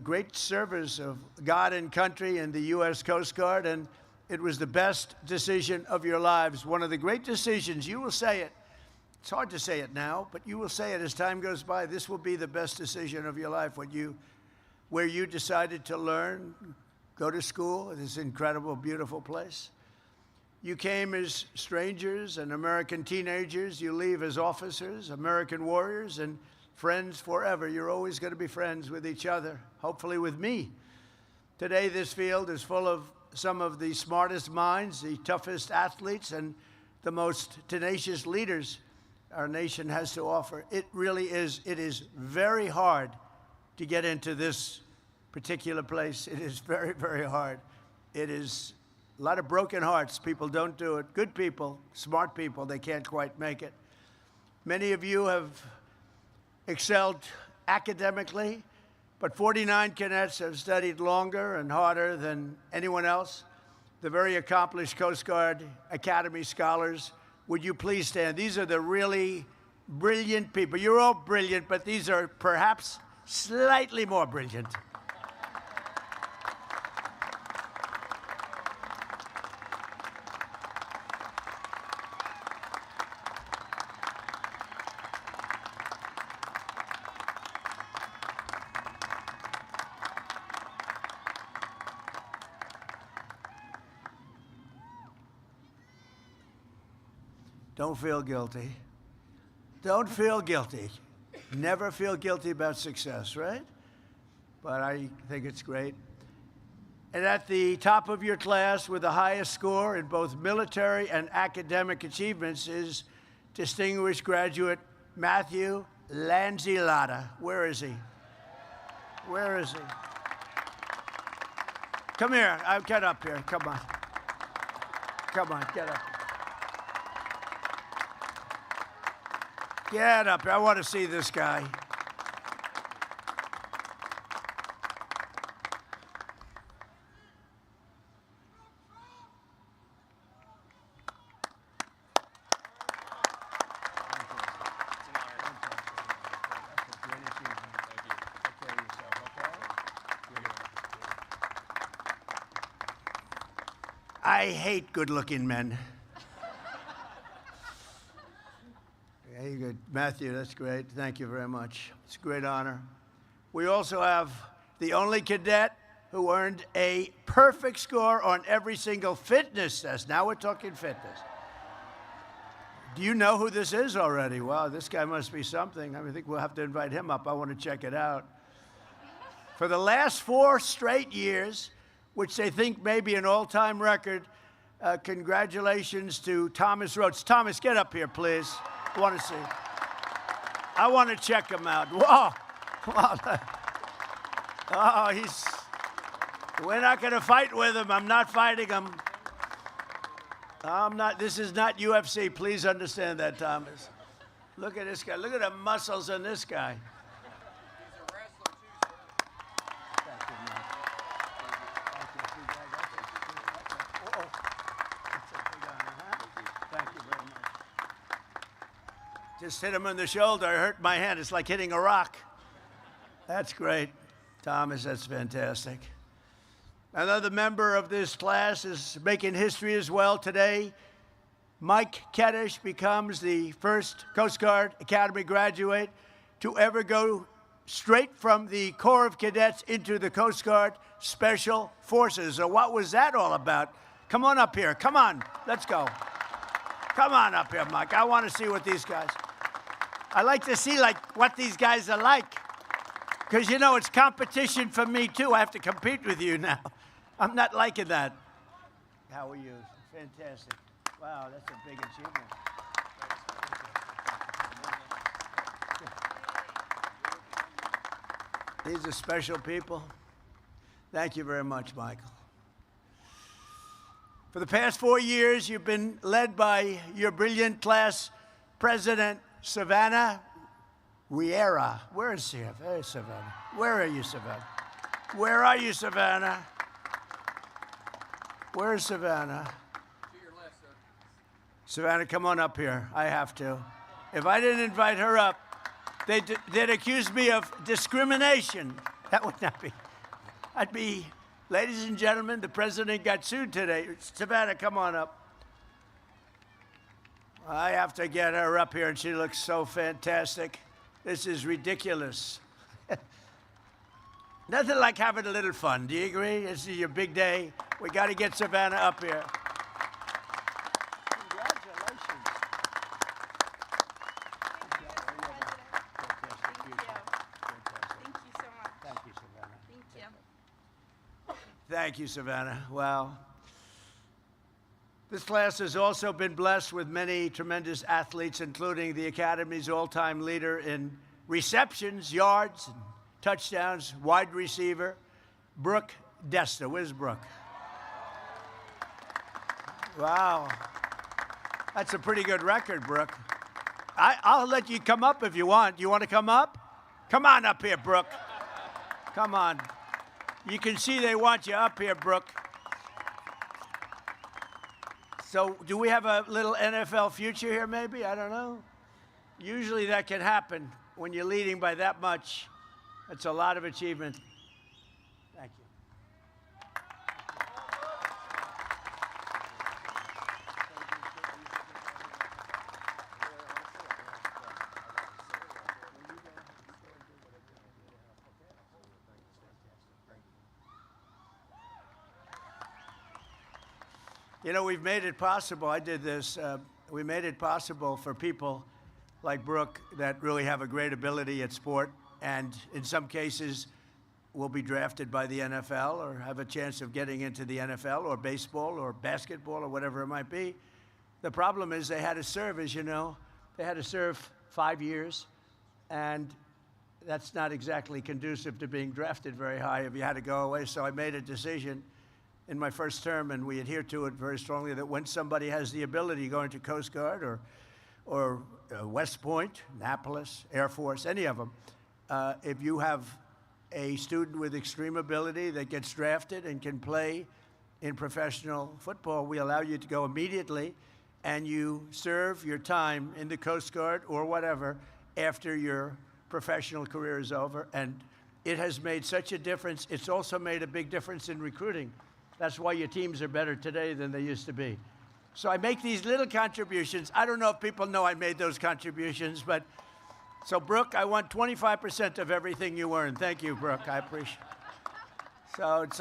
great service of God and country and the U.S. Coast Guard, and it was the best decision of your lives. One of the great decisions, you will say it. It's hard to say it now, but you will say it as time goes by. This will be the best decision of your life, where you decided to learn, go to school in this incredible, beautiful place. You came as strangers and American teenagers. You leave as officers, American warriors, and friends forever. You're always going to be friends with each other, hopefully with me. Today, this field is full of some of the smartest minds, the toughest athletes, and the most tenacious leaders our nation has to offer. It really is. It is very hard to get into this particular place. It is very, very hard. It is a lot of broken hearts. People don't do it. Good people, smart people, they can't quite make it. Many of you have excelled academically, but 49 cadets have studied longer and harder than anyone else. The very accomplished Coast Guard Academy scholars, would you please stand? These are the really brilliant people. You're all brilliant, but these are perhaps slightly more brilliant. Don't feel guilty. Don't feel guilty. Never feel guilty about success, right? But I think it's great. And at the top of your class with the highest score in both military and academic achievements is distinguished graduate Matthew Lanzillotta. Where is he? Where is he? Come here. Get up here. Come on. Come on, get up. Get up here. I want to see this guy. I hate good-looking men. Very good. Matthew, that's great. Thank you very much. It's a great honor. We also have the only cadet who earned a perfect score on every single fitness test. Now we're talking fitness. Do you know who this is already? Wow, this guy must be something. I think we'll have to invite him up. I want to check it out. For the last 4 straight years, which they think may be an all-time record, congratulations to Thomas Rhodes. Thomas, get up here, please. I want to see. I want to check him out. Whoa. Oh, we're not going to fight with him. I'm not fighting him. I'm not. This is not UFC. Please understand that, Thomas. Look at this guy. Look at the muscles on this guy. He's a wrestler too, sir. Thank you, man. Thank you very much. Just hit him in the shoulder. I hurt my hand. It's like hitting a rock. That's great. Thomas, that's fantastic. Another member of this class is making history as well today. Mike Keddish becomes the first Coast Guard Academy graduate to ever go straight from the Corps of Cadets into the Coast Guard Special Forces. So what was that all about? Come on up here. Come on. Let's go. Come on up here, Mike. I want to see what these guys... I like to see what these guys are like. Because, you know, it's competition for me, too. I have to compete with you now. I'm not liking that. How are you? Fantastic. Wow, that's a big achievement. These are special people. Thank you very much, Michael. For the past 4 years, you've been led by your brilliant class president, Savannah Riera. Where is she? Hey, Savannah. Where are you, Savannah? Where are you, Savannah? Where's Savannah? To your left, sir. Savannah, come on up here. I have to. If I didn't invite her up, they'd accuse me of discrimination. That would not be. I'd be, ladies and gentlemen, the president got sued today. Savannah, come on up. I have to get her up here, and she looks so fantastic. This is ridiculous. Nothing like having a little fun. Do you agree? This is your big day. We got to get Savannah up here. Congratulations. Thank you so much. Thank you, Savannah. Thank you. Thank you, Savannah. Wow. This class has also been blessed with many tremendous athletes, including the Academy's all-time leader in receptions, yards, and touchdowns, wide receiver, Brooke Desta. Where's Brooke? Wow. That's a pretty good record, Brooke. I'll let you come up if you want. You want to come up? Come on up here, Brooke. Come on. You can see they want you up here, Brooke. So do we have a little NFL future here, maybe? I don't know. Usually that can happen when you're leading by that much. That's a lot of achievement. Thank you. You know, we've made it possible. I did this. We made it possible for people like Brooke that really have a great ability at sport, and in some cases will be drafted by the NFL or have a chance of getting into the NFL or baseball or basketball or whatever it might be. The problem is they had to serve, as you know. They had to serve 5 years, and that's not exactly conducive to being drafted very high if you had to go away. So I made a decision in my first term, and we adhere to it very strongly, that when somebody has the ability going to Coast Guard or West Point, Annapolis, Air Force, any of them, if you have a student with extreme ability that gets drafted and can play in professional football, we allow you to go immediately, and you serve your time in the Coast Guard or whatever after your professional career is over. And it has made such a difference. It's also made a big difference in recruiting. That's why your teams are better today than they used to be. So I make these little contributions. I don't know if people know I made those contributions, but so Brooke, I want 25% of everything you earn. Thank you, Brooke. I appreciate it. So it's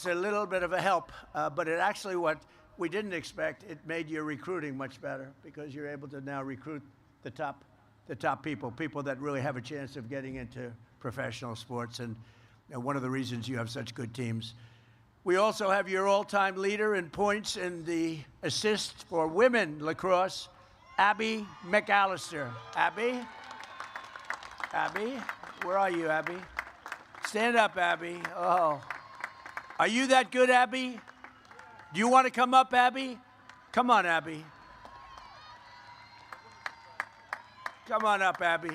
a little bit of a help, but it actually, what we didn't expect, it made your recruiting much better because you're able to now recruit the top people that really have a chance of getting into professional sports, and one of the reasons you have such good teams. We also have your all-time leader in points in the assists for women lacrosse, Abby McAllister. Abby, where are you, Abby? Stand up, Abby. Oh, are you that good, Abby? Do you want to come up, Abby? Come on, Abby. Come on up, Abby.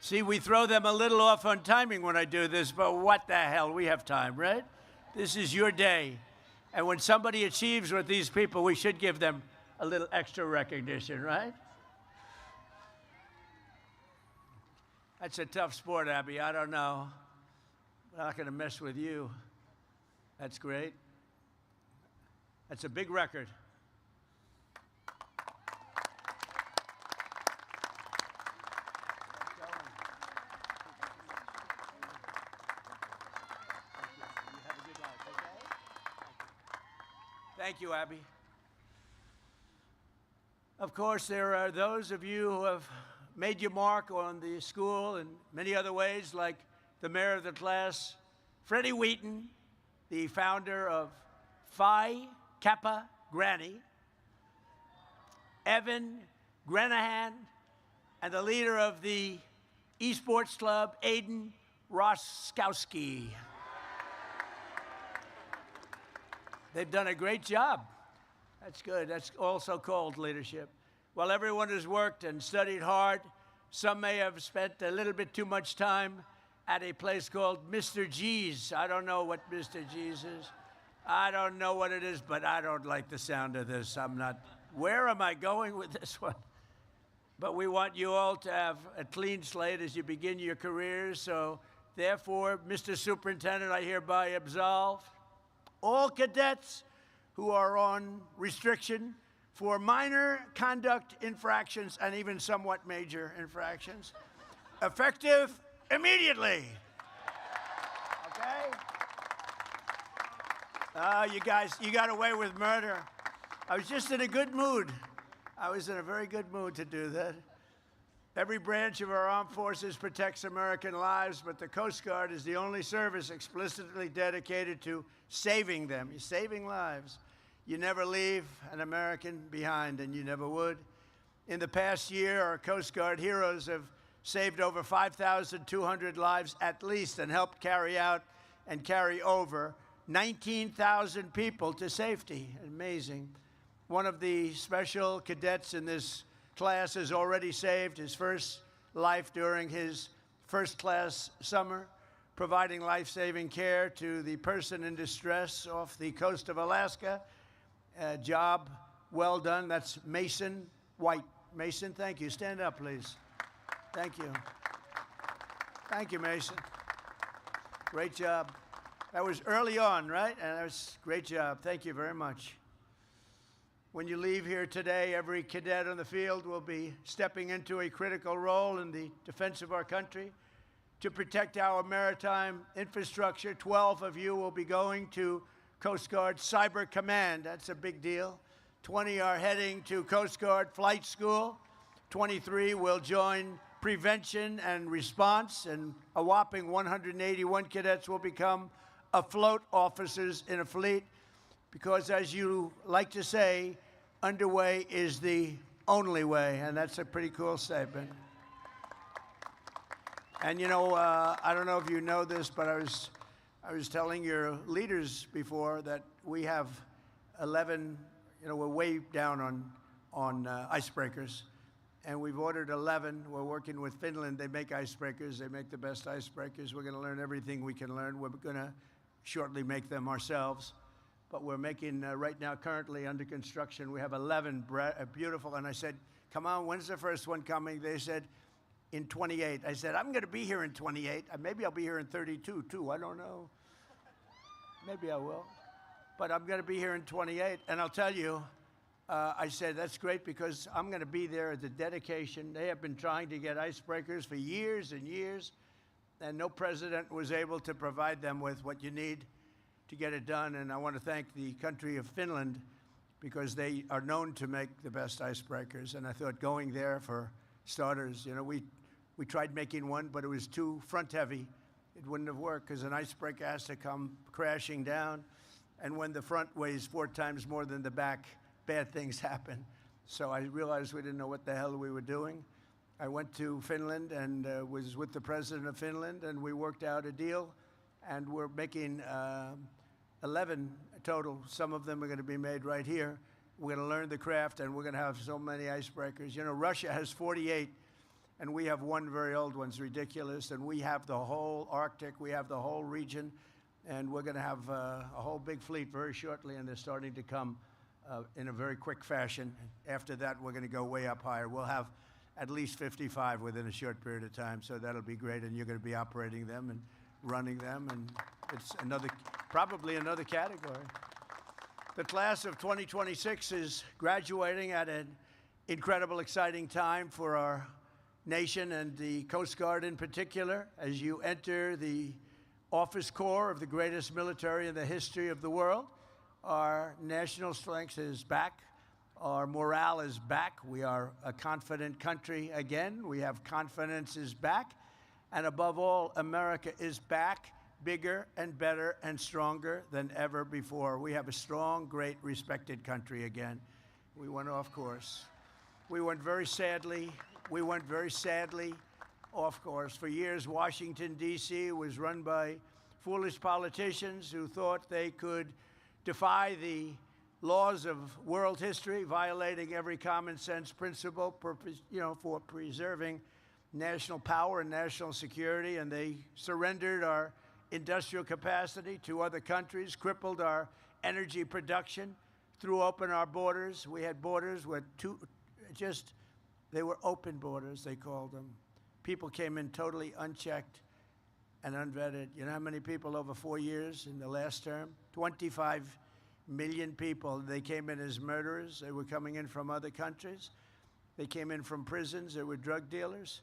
See, we throw them a little off on timing when I do this, but what the hell? We have time, right? This is your day. And when somebody achieves with these people, we should give them a little extra recognition, right? That's a tough sport, Abby. I don't know. I'm not going to mess with you. That's great. That's a big record. Thank you, Abby. Of course, there are those of you who have made your mark on the school in many other ways, like the mayor of the class, Freddie Wheaton, the founder of Phi Kappa Granny, Evan Granahan, and the leader of the esports club, Aiden Roskowski. They've done a great job. That's good. That's also called leadership. While everyone has worked and studied hard, some may have spent a little bit too much time at a place called Mr. G's. I don't know what Mr. G's is. I don't know what it is, but I don't like the sound of this. I'm not, where am I going with this one? But we want you all to have a clean slate as you begin your careers. So therefore, Mr. Superintendent, I hereby absolve all cadets who are on restriction for minor conduct infractions and even somewhat major infractions, effective immediately. Okay? You guys, you got away with murder. I was just in a good mood. I was in a very good mood to do that. Every branch of our armed forces protects American lives, but the Coast Guard is the only service explicitly dedicated to saving them. You're saving lives. You never leave an American behind, and you never would. In the past year, our Coast Guard heroes have saved over 5,200 lives at least and helped carry out and carry over 19,000 people to safety. Amazing. One of the special cadets in this class has already saved his first life during his first-class summer, providing life-saving care to the person in distress off the coast of Alaska. Job well done. That's Mason White. Mason, thank you. Stand up, please. Thank you. Thank you, Mason. Great job. That was early on, right? And that was a great job. Thank you very much. When you leave here today, every cadet on the field will be stepping into a critical role in the defense of our country. To protect our maritime infrastructure, 12 of you will be going to Coast Guard Cyber Command. That's a big deal. 20 are heading to Coast Guard Flight School. 23 will join Prevention and Response, and a whopping 181 cadets will become afloat officers in a fleet, because as you like to say, underway is the only way, and that's a pretty cool statement. And you know, I don't know if you know this, but I was telling your leaders before that we have 11, we're way down on icebreakers, and we've ordered 11. We're working with Finland. They make icebreakers. They make the best icebreakers. We're going to learn everything we can learn. We're going to shortly make them ourselves. But we're making, right now, currently under construction, we have 11 beautiful. And I said, come on, when's the first one coming? They said, in 28. I said, I'm going to be here in 28. Maybe I'll be here in 32, too. I don't know. Maybe I will. But I'm going to be here in 28. And I'll tell you, I said, that's great, because I'm going to be there at the dedication. They have been trying to get icebreakers for years and years. and no president was able to provide them with what you need to get it done. And I want to thank the country of Finland, because they are known to make the best icebreakers. And I thought going there, for starters, you know, we tried making one, but it was too front heavy. It wouldn't have worked, because an icebreaker has to come crashing down. And when the front weighs 4 times more than the back, bad things happen. So I realized we didn't know what the hell we were doing. I went to Finland and was with the president of Finland, and we worked out a deal. And we're making 11 total. Some of them are going to be made right here. We're going to learn the craft, and we're going to have so many icebreakers. You know, Russia has 48, and we have one very old one. It's ridiculous. And we have the whole Arctic. We have the whole region. And we're going to have a whole big fleet very shortly, and they're starting to come in a very quick fashion. After that, we're going to go way up higher. We'll have at least 55 within a short period of time, so that'll be great. And you're going to be operating them and running them, and it's probably another category. The class of 2026 is graduating at an incredible, exciting time for our nation and the Coast Guard in particular. As you enter the office corps of the greatest military in the history of the world, our national strength is back. Our morale is back. We are a confident country again. We have confidence is back. And above all, America is back, bigger and better and stronger than ever before. We have a strong, great, respected country again. We went off course. We went very sadly off course. For years, Washington, D.C. was run by foolish politicians who thought they could defy the laws of world history, violating every common sense principle for preserving national power and national security. And they surrendered our industrial capacity to other countries, crippled our energy production, threw open our borders. We had borders with they were open borders, they called them. People came in totally unchecked and unvetted. You know how many people over 4 years in the last term? 25 million people. They came in as murderers. They were coming in from other countries. They came in from prisons. They were drug dealers.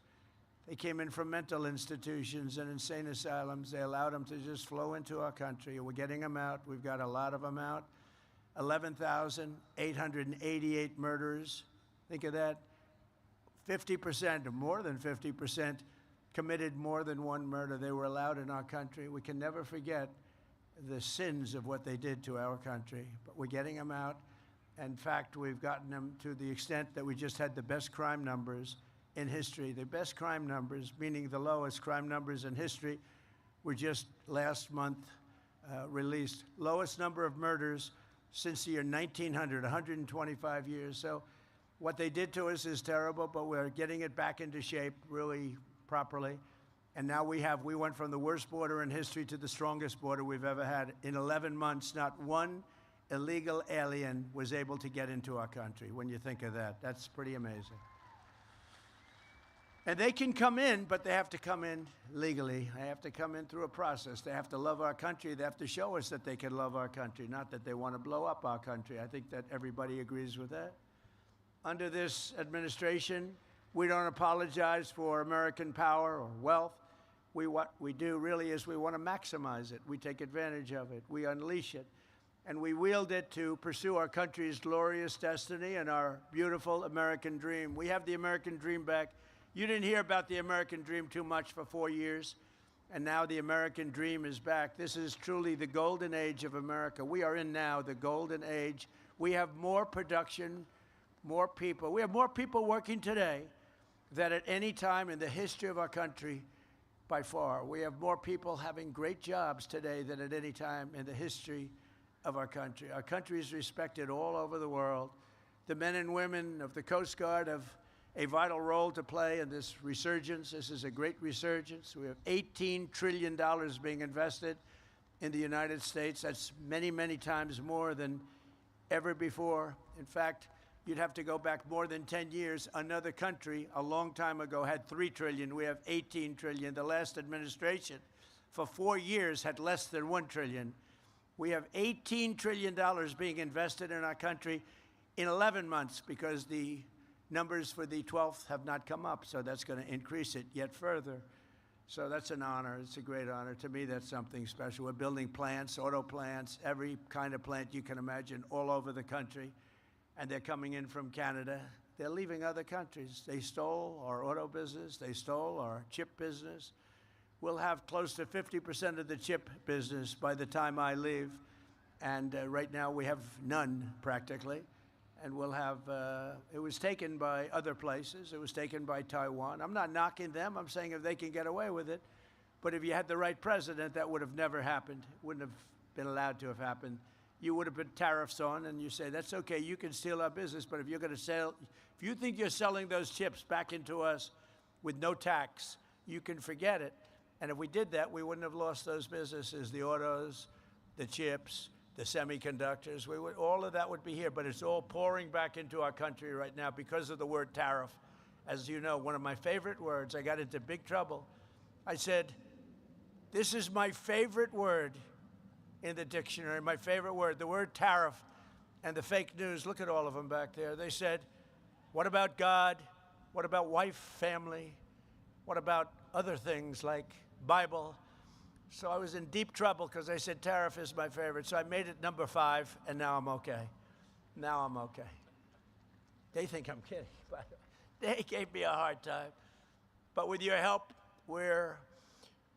They came in from mental institutions and insane asylums. They allowed them to just flow into our country. And we're getting them out. We've got a lot of them out. 11,888 murderers. Think of that. 50%, or more than 50%, committed more than one murder. They were allowed in our country. We can never forget the sins of what they did to our country, but we're getting them out. In fact, we've gotten them to the extent that we just had the best crime numbers in history. The best crime numbers, meaning the lowest crime numbers in history, were just last month released. Lowest number of murders since the year 1900, 125 years. So what they did to us is terrible, but we're getting it back into shape really properly. And now we went from the worst border in history to the strongest border we've ever had. In 11 months, not one illegal alien was able to get into our country. When you think of that, that's pretty amazing. And they can come in, but they have to come in legally. They have to come in through a process. They have to love our country. They have to show us that they can love our country, not that they want to blow up our country. I think that everybody agrees with that. Under this administration, we don't apologize for American power or wealth. What we do really is we want to maximize it. We take advantage of it. We unleash it. And we wield it to pursue our country's glorious destiny and our beautiful American dream. We have the American dream back. You didn't hear about the American dream too much for 4 years, and now the American dream is back. This is truly the golden age of America. We are in now the golden age. We have more production, more people. We have more people working today than at any time in the history of our country by far. We have more people having great jobs today than at any time in the history of our country. Our country is respected all over the world. The men and women of the Coast Guard have a vital role to play in this resurgence. This is a great resurgence. We have $18 trillion being invested in the United States. That's many, many times more than ever before. In fact, you'd have to go back more than 10 years. Another country a long time ago had $3 trillion. We have $18 trillion. The last administration for 4 years had less than $1 trillion. We have $18 trillion being invested in our country in 11 months because the numbers for the 12th have not come up, so that's going to increase it yet further. So that's an honor. It's a great honor. To me, that's something special. We're building plants, auto plants, every kind of plant you can imagine all over the country. And they're coming in from Canada. They're leaving other countries. They stole our auto business. They stole our chip business. We'll have close to 50% of the chip business by the time I leave. And right now we have none, practically. And we'll have, it was taken by other places. It was taken by Taiwan. I'm not knocking them. I'm saying if they can get away with it. But if you had the right president, that would have never happened. Wouldn't have been allowed to have happened. You would have put tariffs on, and you say, that's okay, you can steal our business, but if you're going to sell, if you think you're selling those chips back into us with no tax, you can forget it. And if we did that, we wouldn't have lost those businesses, the autos, the chips, the semiconductors. All of that would be here, but it's all pouring back into our country right now because of the word tariff. As you know, one of my favorite words, I got into big trouble. I said, this is my favorite word in the dictionary, my favorite word, the word tariff. And the fake news, look at all of them back there. They said, what about God? What about wife, family? What about other things like Bible? So I was in deep trouble because I said tariff is my favorite. So I made it number 5, and now I'm okay. Now I'm okay. They think I'm kidding, but they gave me a hard time. But with your help, we're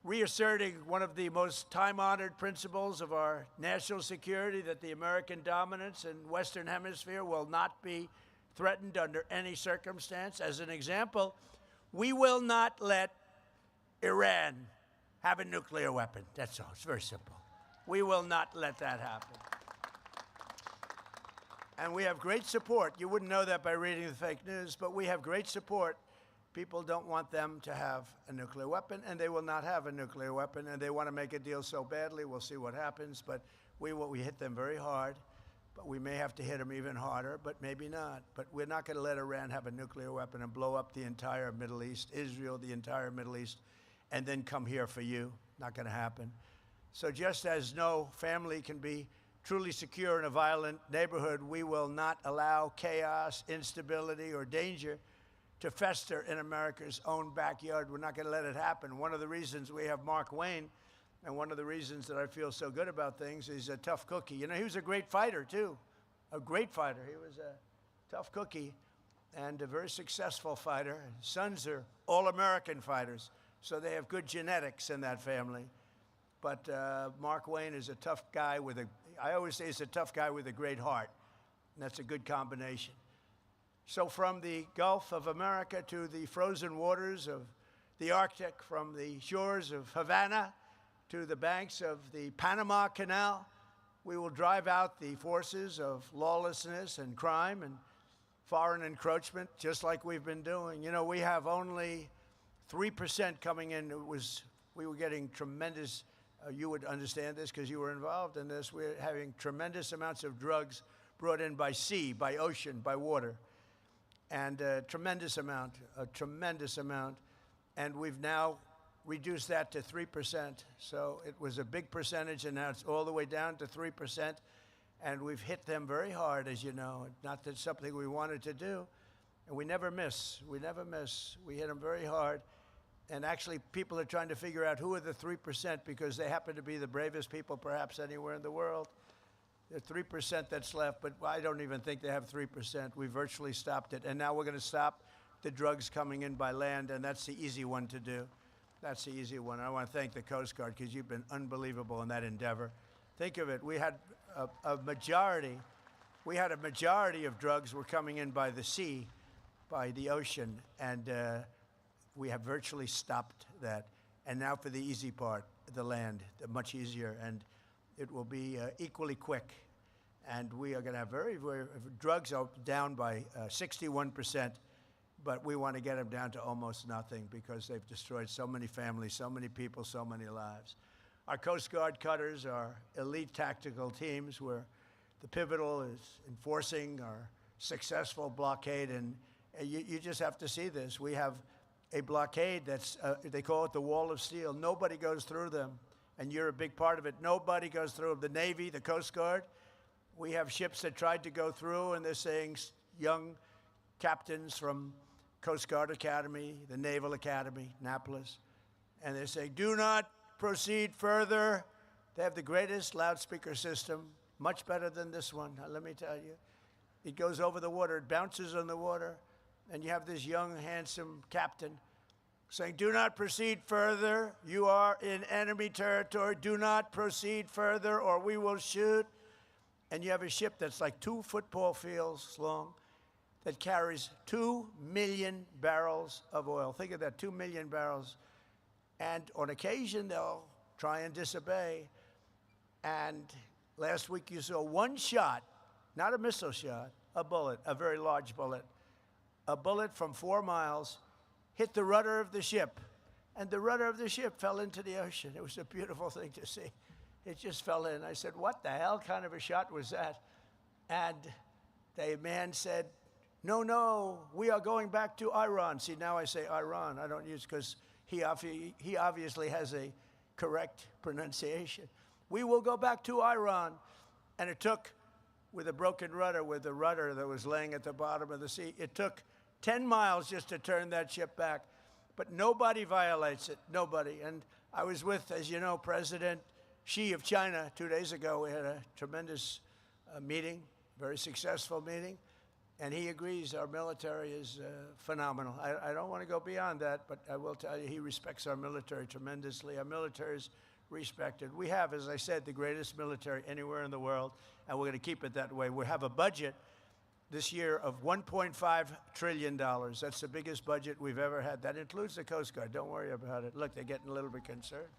reasserting one of the most time-honored principles of our national security, that the American dominance in Western Hemisphere will not be threatened under any circumstance. As an example, we will not let Iran have a nuclear weapon. That's all. It's very simple. We will not let that happen. And we have great support. You wouldn't know that by reading the fake news, but we have great support. People don't want them to have a nuclear weapon, and they will not have a nuclear weapon, and they want to make a deal so badly. We'll see what happens, but we hit them very hard, but we may have to hit them even harder, but maybe not. But we're not going to let Iran have a nuclear weapon and blow up the entire Middle East, Israel, the entire Middle East, and then come here for you. Not going to happen. So just as no family can be truly secure in a violent neighborhood, we will not allow chaos, instability, or danger to fester in America's own backyard. We're not going to let it happen. One of the reasons we have Mark Wayne, and one of the reasons that I feel so good about things, is a tough cookie. You know, he was a great fighter, too. A great fighter. He was a tough cookie and a very successful fighter. His sons are all-American fighters, so they have good genetics in that family. But Mark Wayne is a tough guy with I always say he's a tough guy with a great heart. And that's a good combination. So from the Gulf of America to the frozen waters of the Arctic, from the shores of Havana to the banks of the Panama Canal, we will drive out the forces of lawlessness and crime and foreign encroachment, just like we've been doing. You know, we have only 3% coming in. We were getting tremendous, you would understand this because you were involved in this. We're having tremendous amounts of drugs brought in by sea, by ocean, by water. And a tremendous amount. And we've now reduced that to 3%. So it was a big percentage, and now it's all the way down to 3%. And we've hit them very hard, as you know. Not that it's something we wanted to do. And we never miss. We never miss. We hit them very hard. And actually, people are trying to figure out who are the 3% because they happen to be the bravest people perhaps anywhere in the world. The 3% that's left, but I don't even think they have 3%. We virtually stopped it. And now we're going to stop the drugs coming in by land, and that's the easy one to do. That's the easy one. I want to thank the Coast Guard because you've been unbelievable in that endeavor. Think of it. We had a majority of drugs were coming in by the sea, by the ocean, and we have virtually stopped that. And now for the easy part, the land, much easier, and it will be equally quick. And we are going to have drugs are down by 61%, but we want to get them down to almost nothing because they've destroyed so many families, so many people, so many lives. Our Coast Guard cutters are elite tactical teams where the pivotal is enforcing our successful blockade, and you just have to see this. We have a blockade that's, they call it the wall of steel. Nobody goes through them, and you're a big part of it. Nobody goes through them. The Navy, the Coast Guard, we have ships that tried to go through, and they're saying young captains from Coast Guard Academy, the Naval Academy, Annapolis, and they're saying, do not proceed further. They have the greatest loudspeaker system, much better than this one, let me tell you. It goes over the water, it bounces on the water, and you have this young, handsome captain saying, do not proceed further. You are in enemy territory. Do not proceed further or we will shoot. And you have a ship that's like 2 football fields long that carries 2 million barrels of oil. Think of that, 2 million barrels. And on occasion, they'll try and disobey. And last week you saw one shot, not a missile shot, a bullet, a very large bullet. A bullet from 4 miles hit the rudder of the ship, and the rudder of the ship fell into the ocean. It was a beautiful thing to see. It just fell in. I said, what the hell kind of a shot was that? And the man said, no, no, we are going back to Iran. See, now I say Iran. I don't use, because he obviously has a correct pronunciation. We will go back to Iran. And it took, with a broken rudder, with the rudder that was laying at the bottom of the sea, it took 10 miles just to turn that ship back. But nobody violates it, nobody. And I was with, as you know, President Xi of China 2 days ago. We had a tremendous meeting, very successful meeting. And he agrees our military is phenomenal. I don't want to go beyond that, but I will tell you he respects our military tremendously. Our military is respected. We have, as I said, the greatest military anywhere in the world, and we're going to keep it that way. We have a budget this year of $1.5 trillion. That's the biggest budget we've ever had. That includes the Coast Guard. Don't worry about it. Look, they're getting a little bit concerned.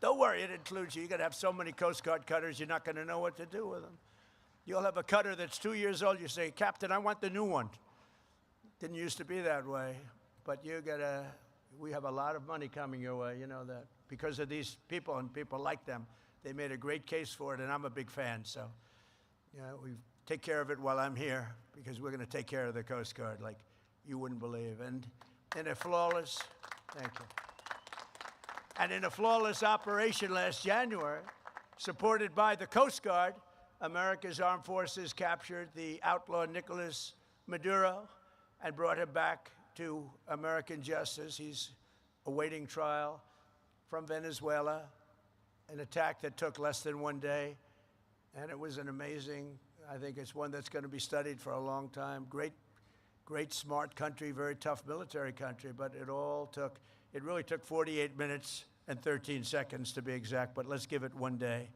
Don't worry, it includes you. You're going to have so many Coast Guard cutters, you're not going to know what to do with them. You'll have a cutter that's 2 years old. You say, Captain, I want the new one. Didn't used to be that way. But we have a lot of money coming your way, you know that. Because of these people and people like them. They made a great case for it, and I'm a big fan. So, you know, we take care of it while I'm here, because we're going to take care of the Coast Guard like you wouldn't believe. And in a flawless, thank you. And in a flawless operation last January, supported by the Coast Guard, America's armed forces captured the outlaw Nicolas Maduro and brought him back to American justice. He's awaiting trial from Venezuela, an attack that took less than 1 day. And it was an amazing, I think it's one that's going to be studied for a long time. Great, smart country, very tough military country, but it really took 48 minutes and 13 seconds to be exact, but let's give it 1 day.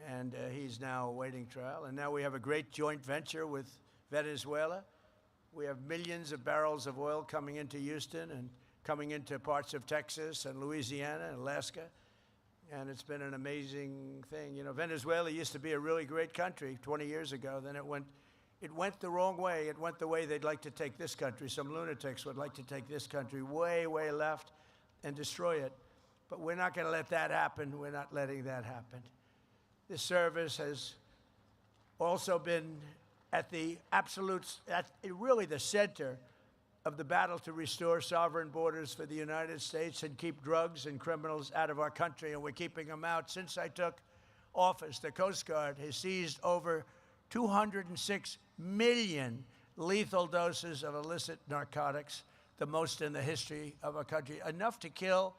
And he's now awaiting trial. And now we have a great joint venture with Venezuela. We have millions of barrels of oil coming into Houston and coming into parts of Texas and Louisiana and Alaska. And it's been an amazing thing. You know, Venezuela used to be a really great country 20 years ago. Then it went the wrong way. It went the way they'd like to take this country. Some lunatics would like to take this country way, way left and destroy it. But we're not going to let that happen. We're not letting that happen. This service has also been at really the center of the battle to restore sovereign borders for the United States and keep drugs and criminals out of our country, and we're keeping them out. Since I took office, the Coast Guard has seized over 206 million lethal doses of illicit narcotics, the most in the history of our country, enough to kill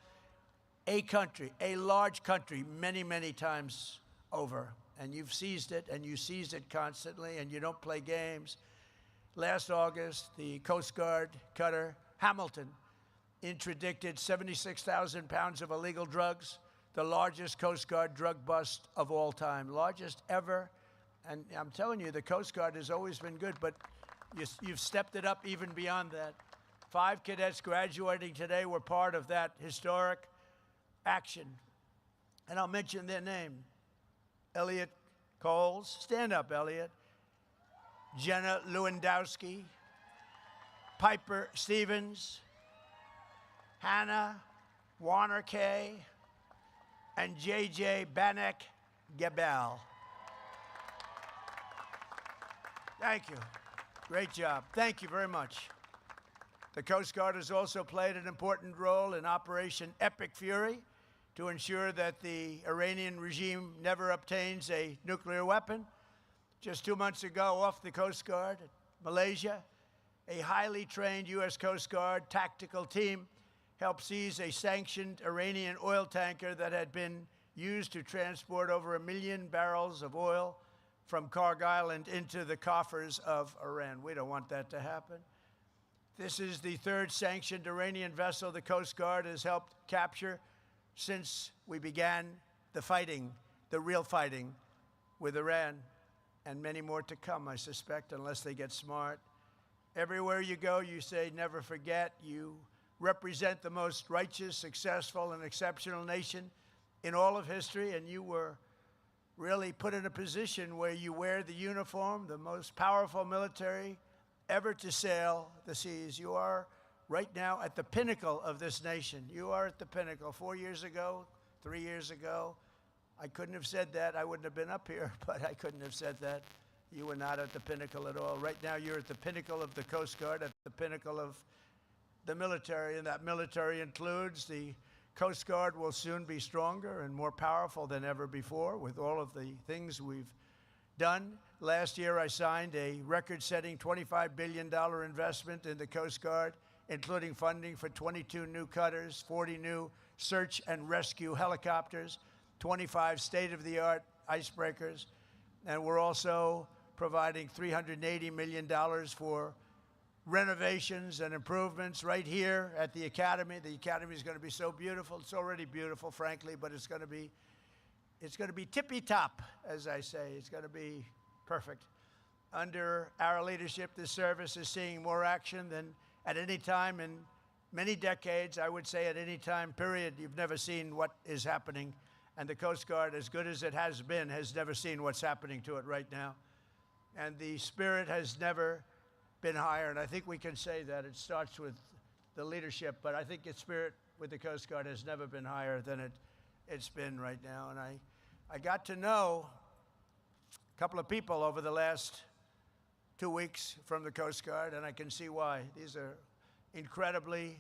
a country, a large country, many, many times over. And you've seized it, and you seize it constantly, and you don't play games. Last August, the Coast Guard cutter Hamilton interdicted 76,000 pounds of illegal drugs, the largest Coast Guard drug bust of all time, largest ever. And I'm telling you, the Coast Guard has always been good, but you've stepped it up even beyond that. 5 cadets graduating today were part of that historic action. And I'll mention their name. Elliot Coles, stand up, Elliot. Jenna Lewandowski, Piper Stevens, Hannah Warner-Kay, and J.J. Banek-Gebel. Thank you. Great job. Thank you very much. The Coast Guard has also played an important role in Operation Epic Fury to ensure that the Iranian regime never obtains a nuclear weapon. Just 2 months ago, off the Coast Guard at Malaysia, a highly trained U.S. Coast Guard tactical team helped seize a sanctioned Iranian oil tanker that had been used to transport over 1 million barrels of oil from Karg Island into the coffers of Iran. We don't want that to happen. This is the third sanctioned Iranian vessel the Coast Guard has helped capture since we began the fighting, the real fighting with Iran, and many more to come, I suspect, unless they get smart. Everywhere you go, you say, never forget. You represent the most righteous, successful, and exceptional nation in all of history, and you were really put in a position where you wear the uniform, the most powerful military ever to sail the seas. You are right now at the pinnacle of this nation. You are at the pinnacle. 4 years ago, 3 years ago, I couldn't have said that. I wouldn't have been up here, but I couldn't have said that. You were not at the pinnacle at all. Right now, you're at the pinnacle of the Coast Guard, at the pinnacle of the military, and that military includes the Coast Guard will soon be stronger and more powerful than ever before with all of the things we've done. Last year, I signed a record-setting $25 billion investment in the Coast Guard, including funding for 22 new cutters, 40 new search and rescue helicopters, 25 state-of-the-art icebreakers, and we're also providing $380 million for renovations and improvements right here at the Academy. The Academy is going to be so beautiful. It's already beautiful, frankly, but it's going to be tippy-top, as I say. It's going to be perfect. Under our leadership, this service is seeing more action than at any time in many decades. I would say at any time, period, you've never seen what is happening. And the Coast Guard, as good as it has been, has never seen what's happening to it right now. And the spirit has never been higher, and I think we can say that. It starts with the leadership, but I think its spirit with the Coast Guard has never been higher than it's been right now. And I got to know a couple of people over the last 2 weeks from the Coast Guard, and I can see why. These are incredibly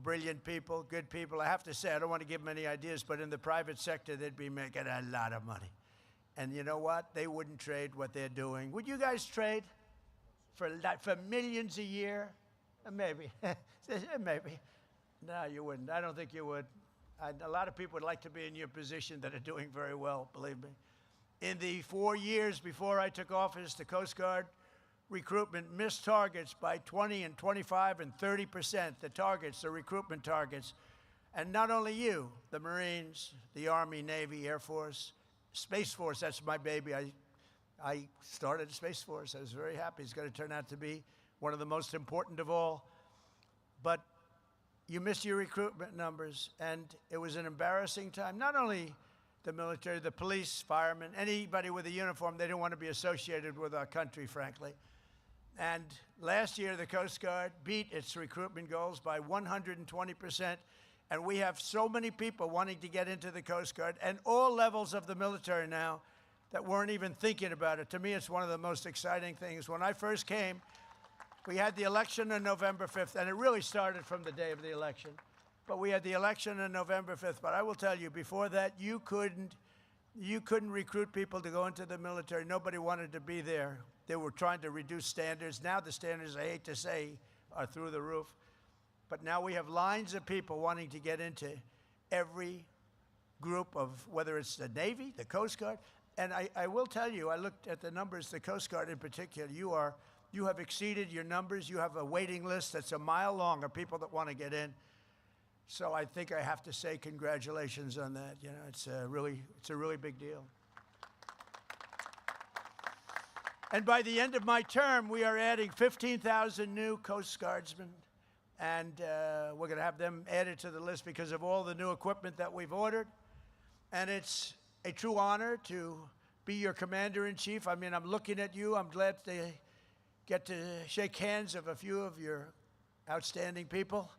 brilliant people, good people. I have to say, I don't want to give them any ideas, but in the private sector, they'd be making a lot of money. And you know what? They wouldn't trade what they're doing. Would you guys trade for millions a year? Maybe. Maybe. No, you wouldn't. I don't think you would. A lot of people would like to be in your position that are doing very well, believe me. In the 4 years before I took office, the Coast Guard recruitment missed targets by 20 and 25 and 30%. The targets, the recruitment targets. And not only you, the Marines, the Army, Navy, Air Force, Space Force, that's my baby. I started the Space Force. I was very happy. It's going to turn out to be one of the most important of all. But you missed your recruitment numbers, and it was an embarrassing time. Not only the military, the police, firemen, anybody with a uniform, they didn't want to be associated with our country, frankly. And last year, the Coast Guard beat its recruitment goals by 120%. And we have so many people wanting to get into the Coast Guard, and all levels of the military now, that weren't even thinking about it. To me, it's one of the most exciting things. When I first came, we had the election on November 5th, and it really started from the day of the election. But we had the election on November 5th. But I will tell you, before that, you couldn't recruit people to go into the military. Nobody wanted to be there. They were trying to reduce standards. Now the standards, I hate to say, are through the roof. But now we have lines of people wanting to get into every group of, whether it's the Navy, the Coast Guard. And I will tell you, I looked at the numbers, the Coast Guard in particular, you have exceeded your numbers. You have a waiting list that's a mile long of people that want to get in. So I think I have to say congratulations on that. You know, it's a really big deal. And by the end of my term, we are adding 15,000 new Coast Guardsmen. And we're going to have them added to the list because of all the new equipment that we've ordered. And it's a true honor to be your commander-in-chief. I mean, I'm looking at you. I'm glad to get to shake hands of a few of your outstanding people.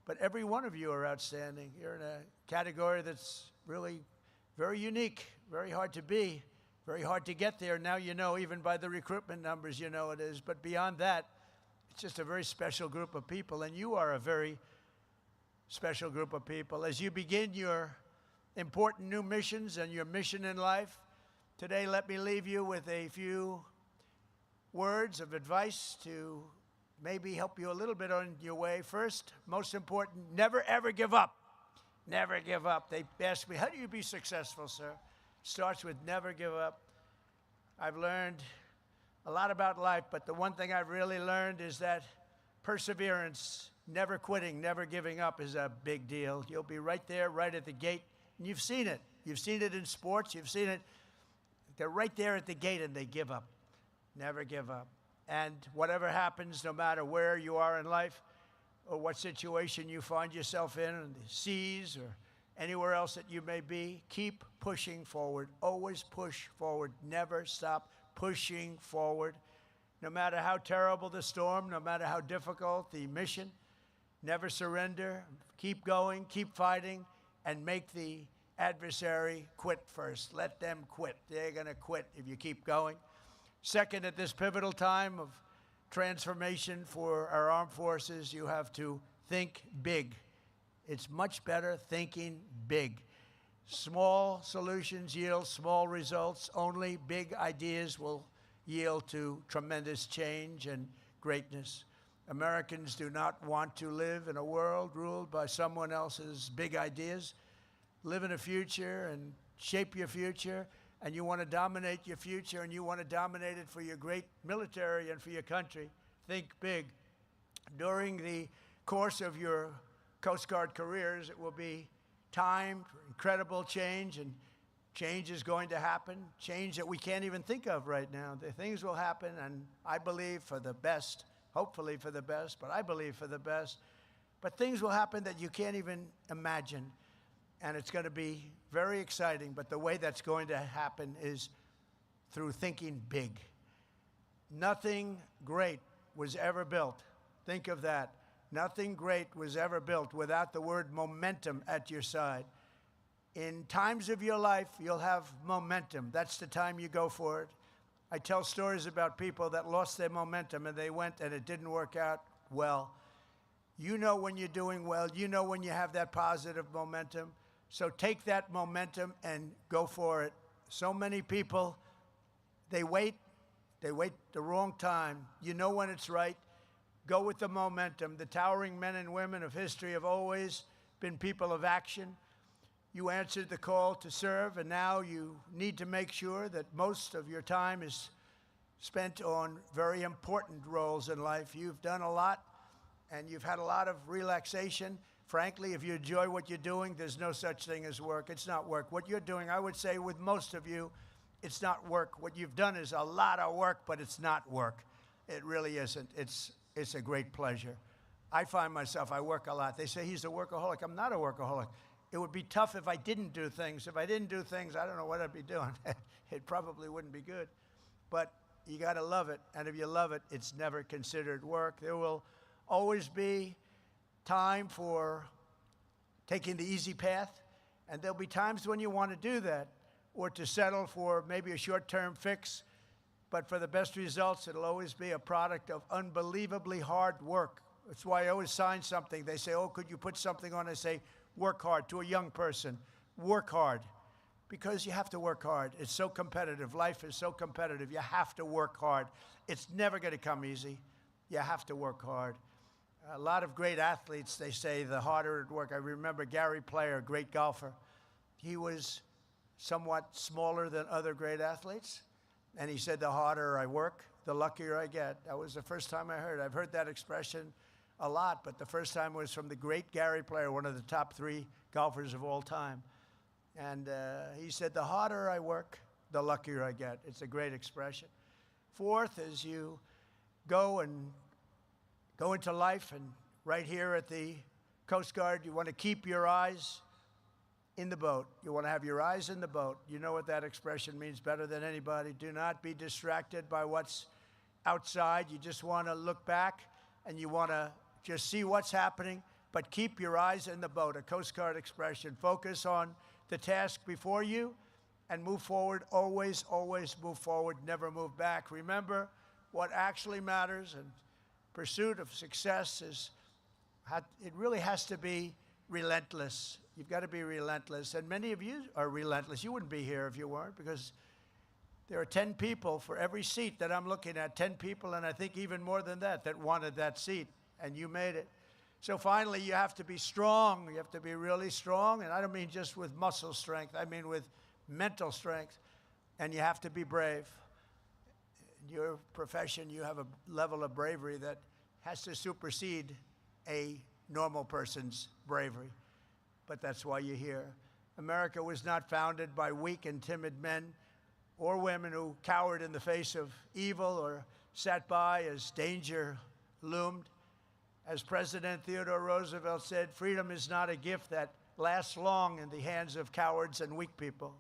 But every one of you are outstanding. You're in a category that's really very unique, very hard to be, very hard to get there. Now you know, even by the recruitment numbers, you know it is. But beyond that, it's just a very special group of people. And you are a very special group of people. As you begin your important new missions and your mission in life, today let me leave you with a few words of advice to maybe help you a little bit on your way. First, most important, never ever give up. Never give up. They ask me, how do you be successful, sir? Starts with never give up. I've learned a lot about life, but the one thing I've really learned is that perseverance, never quitting, never giving up is a big deal. You'll be right there, right at the gate, and you've seen it. You've seen it in sports. You've seen it. They're right there at the gate, and they give up. Never give up. And whatever happens, no matter where you are in life or what situation you find yourself in the seas or anywhere else that you may be, keep pushing forward. Always push forward. Never stop pushing forward. No matter how terrible the storm, no matter how difficult the mission, never surrender. Keep going, keep fighting, and make the adversary quit first. Let them quit. They're going to quit if you keep going. Second, at this pivotal time of transformation for our armed forces, you have to think big. It's much better thinking big. Small solutions yield small results. Only big ideas will yield to tremendous change and greatness. Americans do not want to live in a world ruled by someone else's big ideas. Live in a future and shape your future, and you want to dominate your future, and you want to dominate it for your great military and for your country. Think big. During the course of your Coast Guard careers, it will be time for incredible change, and change is going to happen, change that we can't even think of right now. The things will happen, and I believe for the best, hopefully for the best, but I believe for the best. But things will happen that you can't even imagine, and it's going to be very exciting. But the way that's going to happen is through thinking big. Nothing great was ever built. Think of that. Nothing great was ever built without the word momentum at your side. In times of your life, you'll have momentum. That's the time you go for it. I tell stories about people that lost their momentum and they went and it didn't work out well. You know when you're doing well. You know when you have that positive momentum. So take that momentum and go for it. So many people, they wait the wrong time. You know when it's right. Go with the momentum. The towering men and women of history have always been people of action. You answered the call to serve, and now you need to make sure that most of your time is spent on very important roles in life. You've done a lot, and you've had a lot of relaxation. Frankly, if you enjoy what you're doing, there's no such thing as work. It's not work. What you're doing, I would say with most of you, it's not work. What you've done is a lot of work, but it's not work. It really isn't. It's a great pleasure. I find myself, I work a lot. They say he's a workaholic. I'm not a workaholic. It would be tough if I didn't do things. If I didn't do things, I don't know what I'd be doing. It probably wouldn't be good. But you got to love it. And if you love it, it's never considered work. There will always be time for taking the easy path. And there'll be times when you want to do that or to settle for maybe a short-term fix. But for the best results, it'll always be a product of unbelievably hard work. That's why I always sign something. They say, oh, could you put something on? I say, work hard. To a young person, work hard. Because you have to work hard. It's so competitive. Life is so competitive. You have to work hard. It's never going to come easy. You have to work hard. A lot of great athletes, they say, the harder it work. I remember Gary Player, a great golfer. He was somewhat smaller than other great athletes. And he said, the harder I work, the luckier I get. That was the first time I heard it. I've heard that expression a lot, but the first time was from the great Gary Player, one of the top 3 golfers of all time. And he said, the harder I work, the luckier I get. It's a great expression. Fourth, as you go into life, and right here at the Coast Guard, you want to keep your eyes in the boat. You want to have your eyes in the boat. You know what that expression means better than anybody. Do not be distracted by what's outside. You just want to look back and you want to just see what's happening, but keep your eyes in the boat, a Coast Guard expression. Focus on the task before you and move forward. Always, always move forward, never move back. Remember what actually matters, and pursuit of success it really has to be relentless. You've got to be relentless, and many of you are relentless. You wouldn't be here if you weren't, because There are 10 people for every seat that I'm looking at, 10 people, and I think even more than that, that wanted that seat, and you made it. So finally, you have to be strong. You have to be really strong, and I don't mean just with muscle strength. I mean with mental strength, and you have to be brave. In your profession, you have a level of bravery that has to supersede a normal person's bravery, but that's why you're here. America was not founded by weak and timid men or women who cowered in the face of evil or sat by as danger loomed. As President Theodore Roosevelt said, freedom is not a gift that lasts long in the hands of cowards and weak people.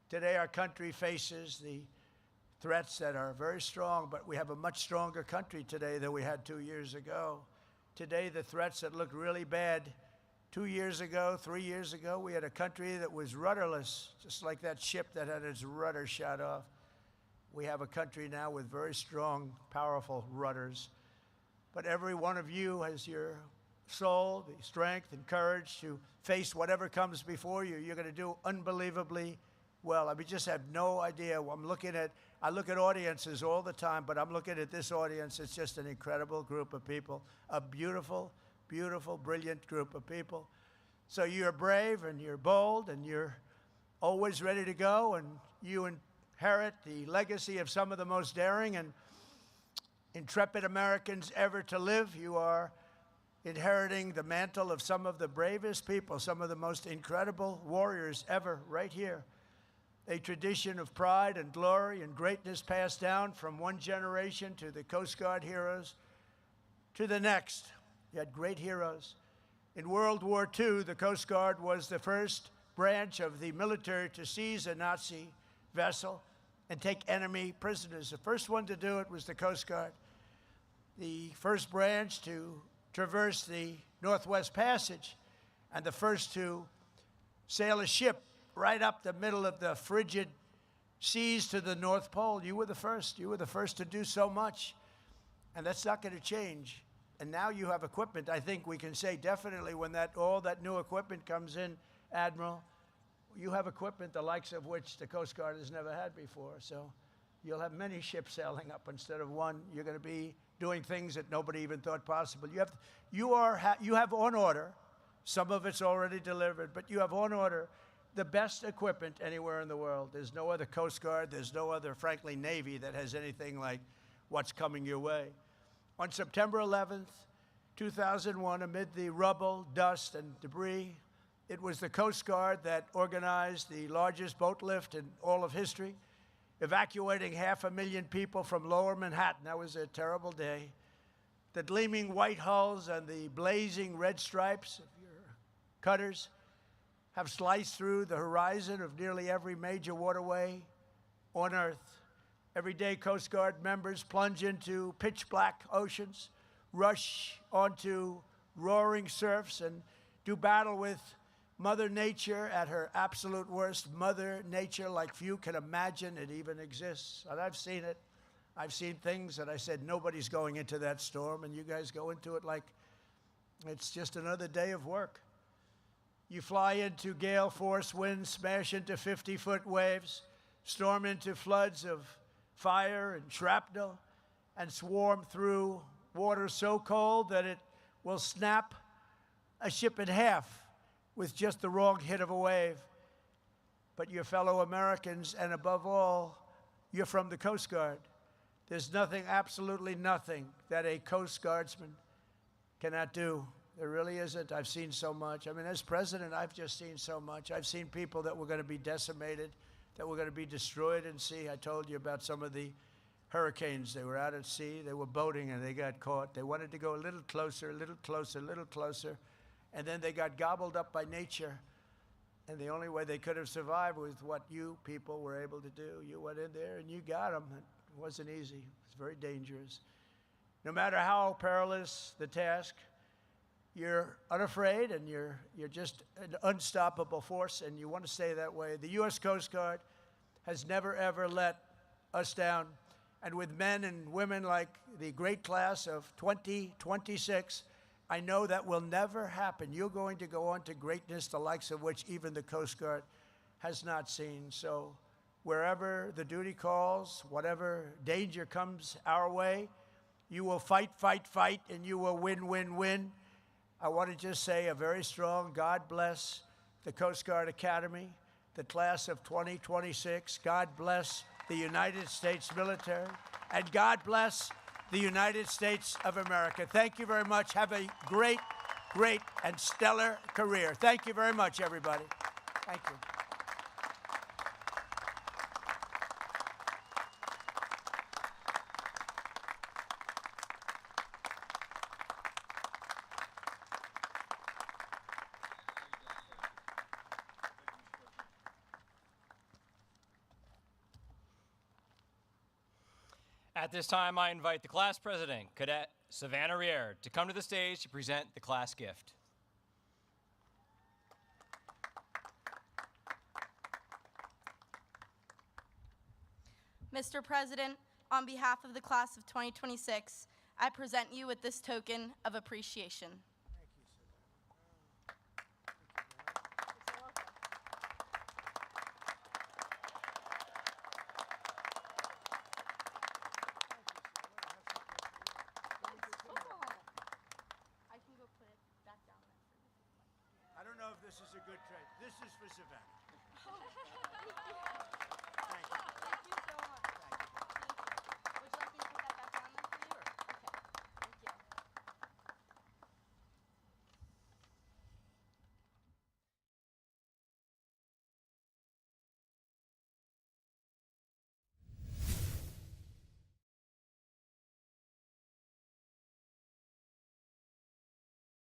Today, our country faces the threats that are very strong, but we have a much stronger country today than we had 2 years ago. Today, the threats that looked really bad 2 years ago, 3 years ago, we had a country that was rudderless, just like that ship that had its rudder shot off. We have a country now with very strong, powerful rudders. But every one of you has your soul, the strength and courage to face whatever comes before you. You're going to do unbelievably well. I mean, just have no idea. I look at audiences all the time, but I'm looking at this audience. It's just an incredible group of people, a beautiful, beautiful, brilliant group of people. So you're brave and you're bold and you're always ready to go, and you inherit the legacy of some of the most daring and intrepid Americans ever to live. You are inheriting the mantle of some of the bravest people, some of the most incredible warriors ever, right here. A tradition of pride and glory and greatness passed down from one generation to the Coast Guard heroes to the next. You had great heroes. In World War II, the Coast Guard was the first branch of the military to seize a Nazi vessel and take enemy prisoners. The first one to do it was the Coast Guard. The first branch to traverse the Northwest Passage, and the first to sail a ship right up the middle of the frigid seas to the North Pole. You were the first. You were the first to do so much, and that's not going to change. And now you have equipment. I think we can say definitely when all that new equipment comes in, Admiral, you have equipment the likes of which the Coast Guard has never had before. So you'll have many ships sailing up instead of one. You're going to be doing things that nobody even thought possible. You have on order, some of it's already delivered, but you have on order the best equipment anywhere in the world. There's no other Coast Guard, there's no other, frankly, Navy that has anything like what's coming your way. On September 11th, 2001, amid the rubble, dust, and debris, it was the Coast Guard that organized the largest boat lift in all of history, evacuating 500,000 people from lower Manhattan. That was a terrible day. The gleaming white hulls and the blazing red stripes of your cutters have sliced through the horizon of nearly every major waterway on Earth. Every day, Coast Guard members plunge into pitch-black oceans, rush onto roaring surfs, and do battle with Mother Nature at her absolute worst. Mother Nature like few can imagine it even exists. And I've seen it. I've seen things that I said, nobody's going into that storm, and you guys go into it like it's just another day of work. You fly into gale force winds, smash into 50-foot waves, storm into floods of fire and shrapnel, and swarm through water so cold that it will snap a ship in half with just the wrong hit of a wave. But your fellow Americans, and above all, you're from the Coast Guard. There's nothing, absolutely nothing, that a Coast Guardsman cannot do. There really isn't. I've seen so much. I mean, as president, I've just seen so much. I've seen people that were going to be decimated, that were going to be destroyed in sea. I told you about some of the hurricanes. They were out at sea. They were boating, and they got caught. They wanted to go a little closer, a little closer, a little closer, and then they got gobbled up by nature. And the only way they could have survived was what you people were able to do. You went in there, and you got them. It wasn't easy. It was very dangerous. No matter how perilous the task, you're unafraid, and you're just an unstoppable force, and you want to stay that way. The U.S. Coast Guard has never, ever let us down. And with men and women like the great class of 2026, I know that will never happen. You're going to go on to greatness, the likes of which even the Coast Guard has not seen. So wherever the duty calls, whatever danger comes our way, you will fight, fight, fight, and you will win, win, win. I want to just say a very strong God bless the Coast Guard Academy, the class of 2026. God bless the United States military, and God bless the United States of America. Thank you very much. Have a great, great, and stellar career. Thank you very much, everybody. Thank you. At this time, I invite the class president, Cadet Savannah Rier, to come to the stage to present the class gift. Mr. President, on behalf of the class of 2026, I present you with this token of appreciation. I can go put it back down there for you. I don't know if this is a good trade. This is for Savannah.